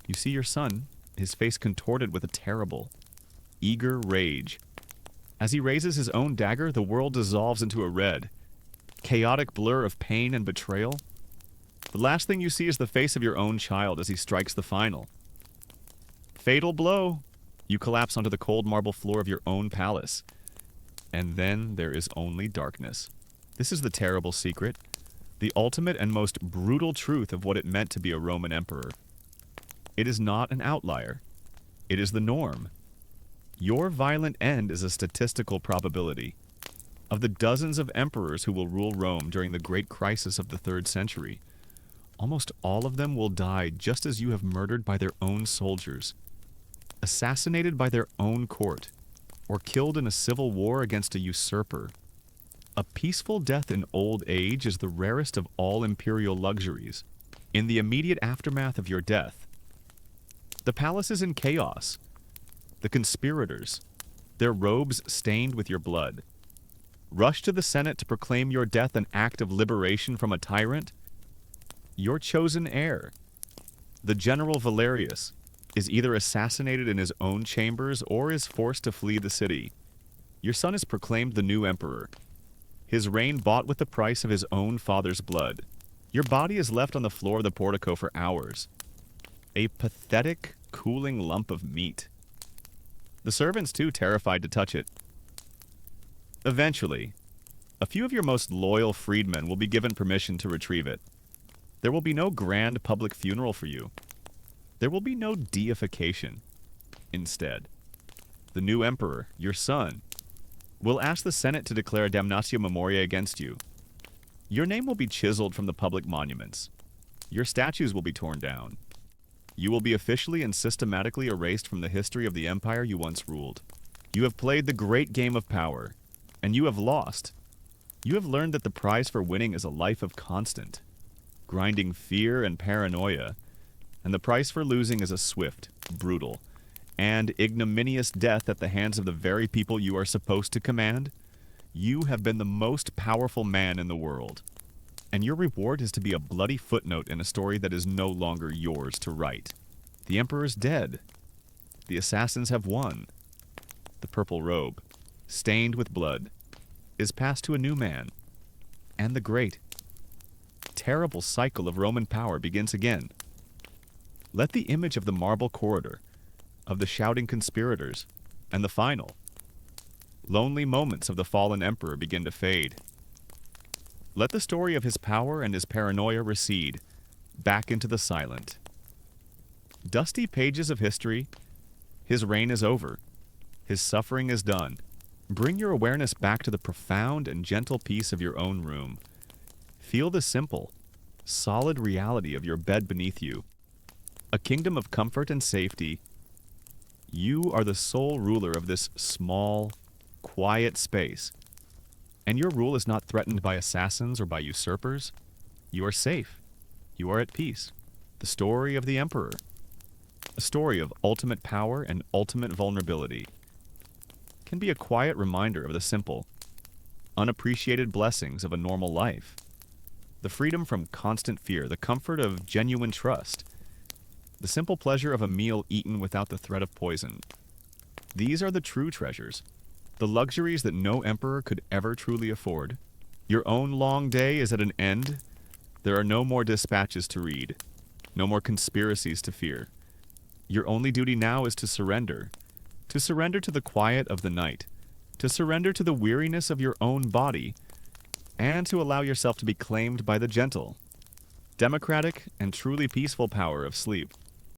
You see your son, his face contorted with a terrible, eager rage. As he raises his own dagger, the world dissolves into a red, chaotic blur of pain and betrayal. The last thing you see is the face of your own child as he strikes the final. Fatal blow. You collapse onto the cold marble floor of your own palace. And then there is only darkness. This is the terrible secret, the ultimate and most brutal truth of what it meant to be a Roman emperor. It is not an outlier. It is the norm. Your violent end is a statistical probability. Of the dozens of emperors who will rule Rome during the great crisis of the 3rd century, almost all of them will die just as you have murdered by their own soldiers, assassinated by their own court, or killed in a civil war against a usurper. A peaceful death in old age is the rarest of all imperial luxuries. In the immediate aftermath of your death, the palace is in chaos. The conspirators, their robes stained with your blood, rush to the Senate to proclaim your death an act of liberation from a tyrant. Your chosen heir, the General Valerius, is either assassinated in his own chambers or is forced to flee the city. Your son is proclaimed the new emperor, his reign bought with the price of his own father's blood. Your body is left on the floor of the portico for hours, a pathetic, cooling lump of meat. The servants, too terrified to touch it. Eventually, A few of your most loyal freedmen will be given permission to retrieve it. There will be no grand public funeral for you. There will be no deification. Instead, the new emperor, your son, will ask the Senate to declare a damnatio memoriae against you. Your name will be chiseled from the public monuments. Your statues will be torn down. You will be officially and systematically erased from the history of the empire you once ruled. You have played the great game of power, and you have lost. You have learned that the prize for winning is a life of constant, grinding fear and paranoia, and the price for losing is a swift, brutal, and ignominious death at the hands of the very people you are supposed to command. You have been the most powerful man in the world, and your reward is to be a bloody footnote in a story that is no longer yours to write. The emperor's dead. The assassins have won. The purple robe, stained with blood, is passed to a new man, and the great, terrible cycle of Roman power begins again. Let the image of the marble corridor, of the shouting conspirators, and the final, lonely moments of the fallen emperor begin to fade. Let the story of his power and his paranoia recede, back into the silent. Dusty pages of history, his reign is over. His suffering is done. Bring your awareness back to the profound and gentle peace of your own room. Feel the simple, solid reality of your bed beneath you. A kingdom of comfort and safety. You are the sole ruler of this small, quiet space. And your rule is not threatened by assassins or by usurpers. You are safe. You are at peace. The story of the emperor. A story of ultimate power and ultimate vulnerability. Can be a quiet reminder of the simple, unappreciated blessings of a normal life. The freedom from constant fear, the comfort of genuine trust, the simple pleasure of a meal eaten without the threat of poison. These are the true treasures, the luxuries that no emperor could ever truly afford. Your own long day is at an end. There are no more dispatches to read, no more conspiracies to fear. Your only duty now is to surrender to the quiet of the night, to surrender to the weariness of your own body, and to allow yourself to be claimed by the gentle, democratic, and truly peaceful power of sleep.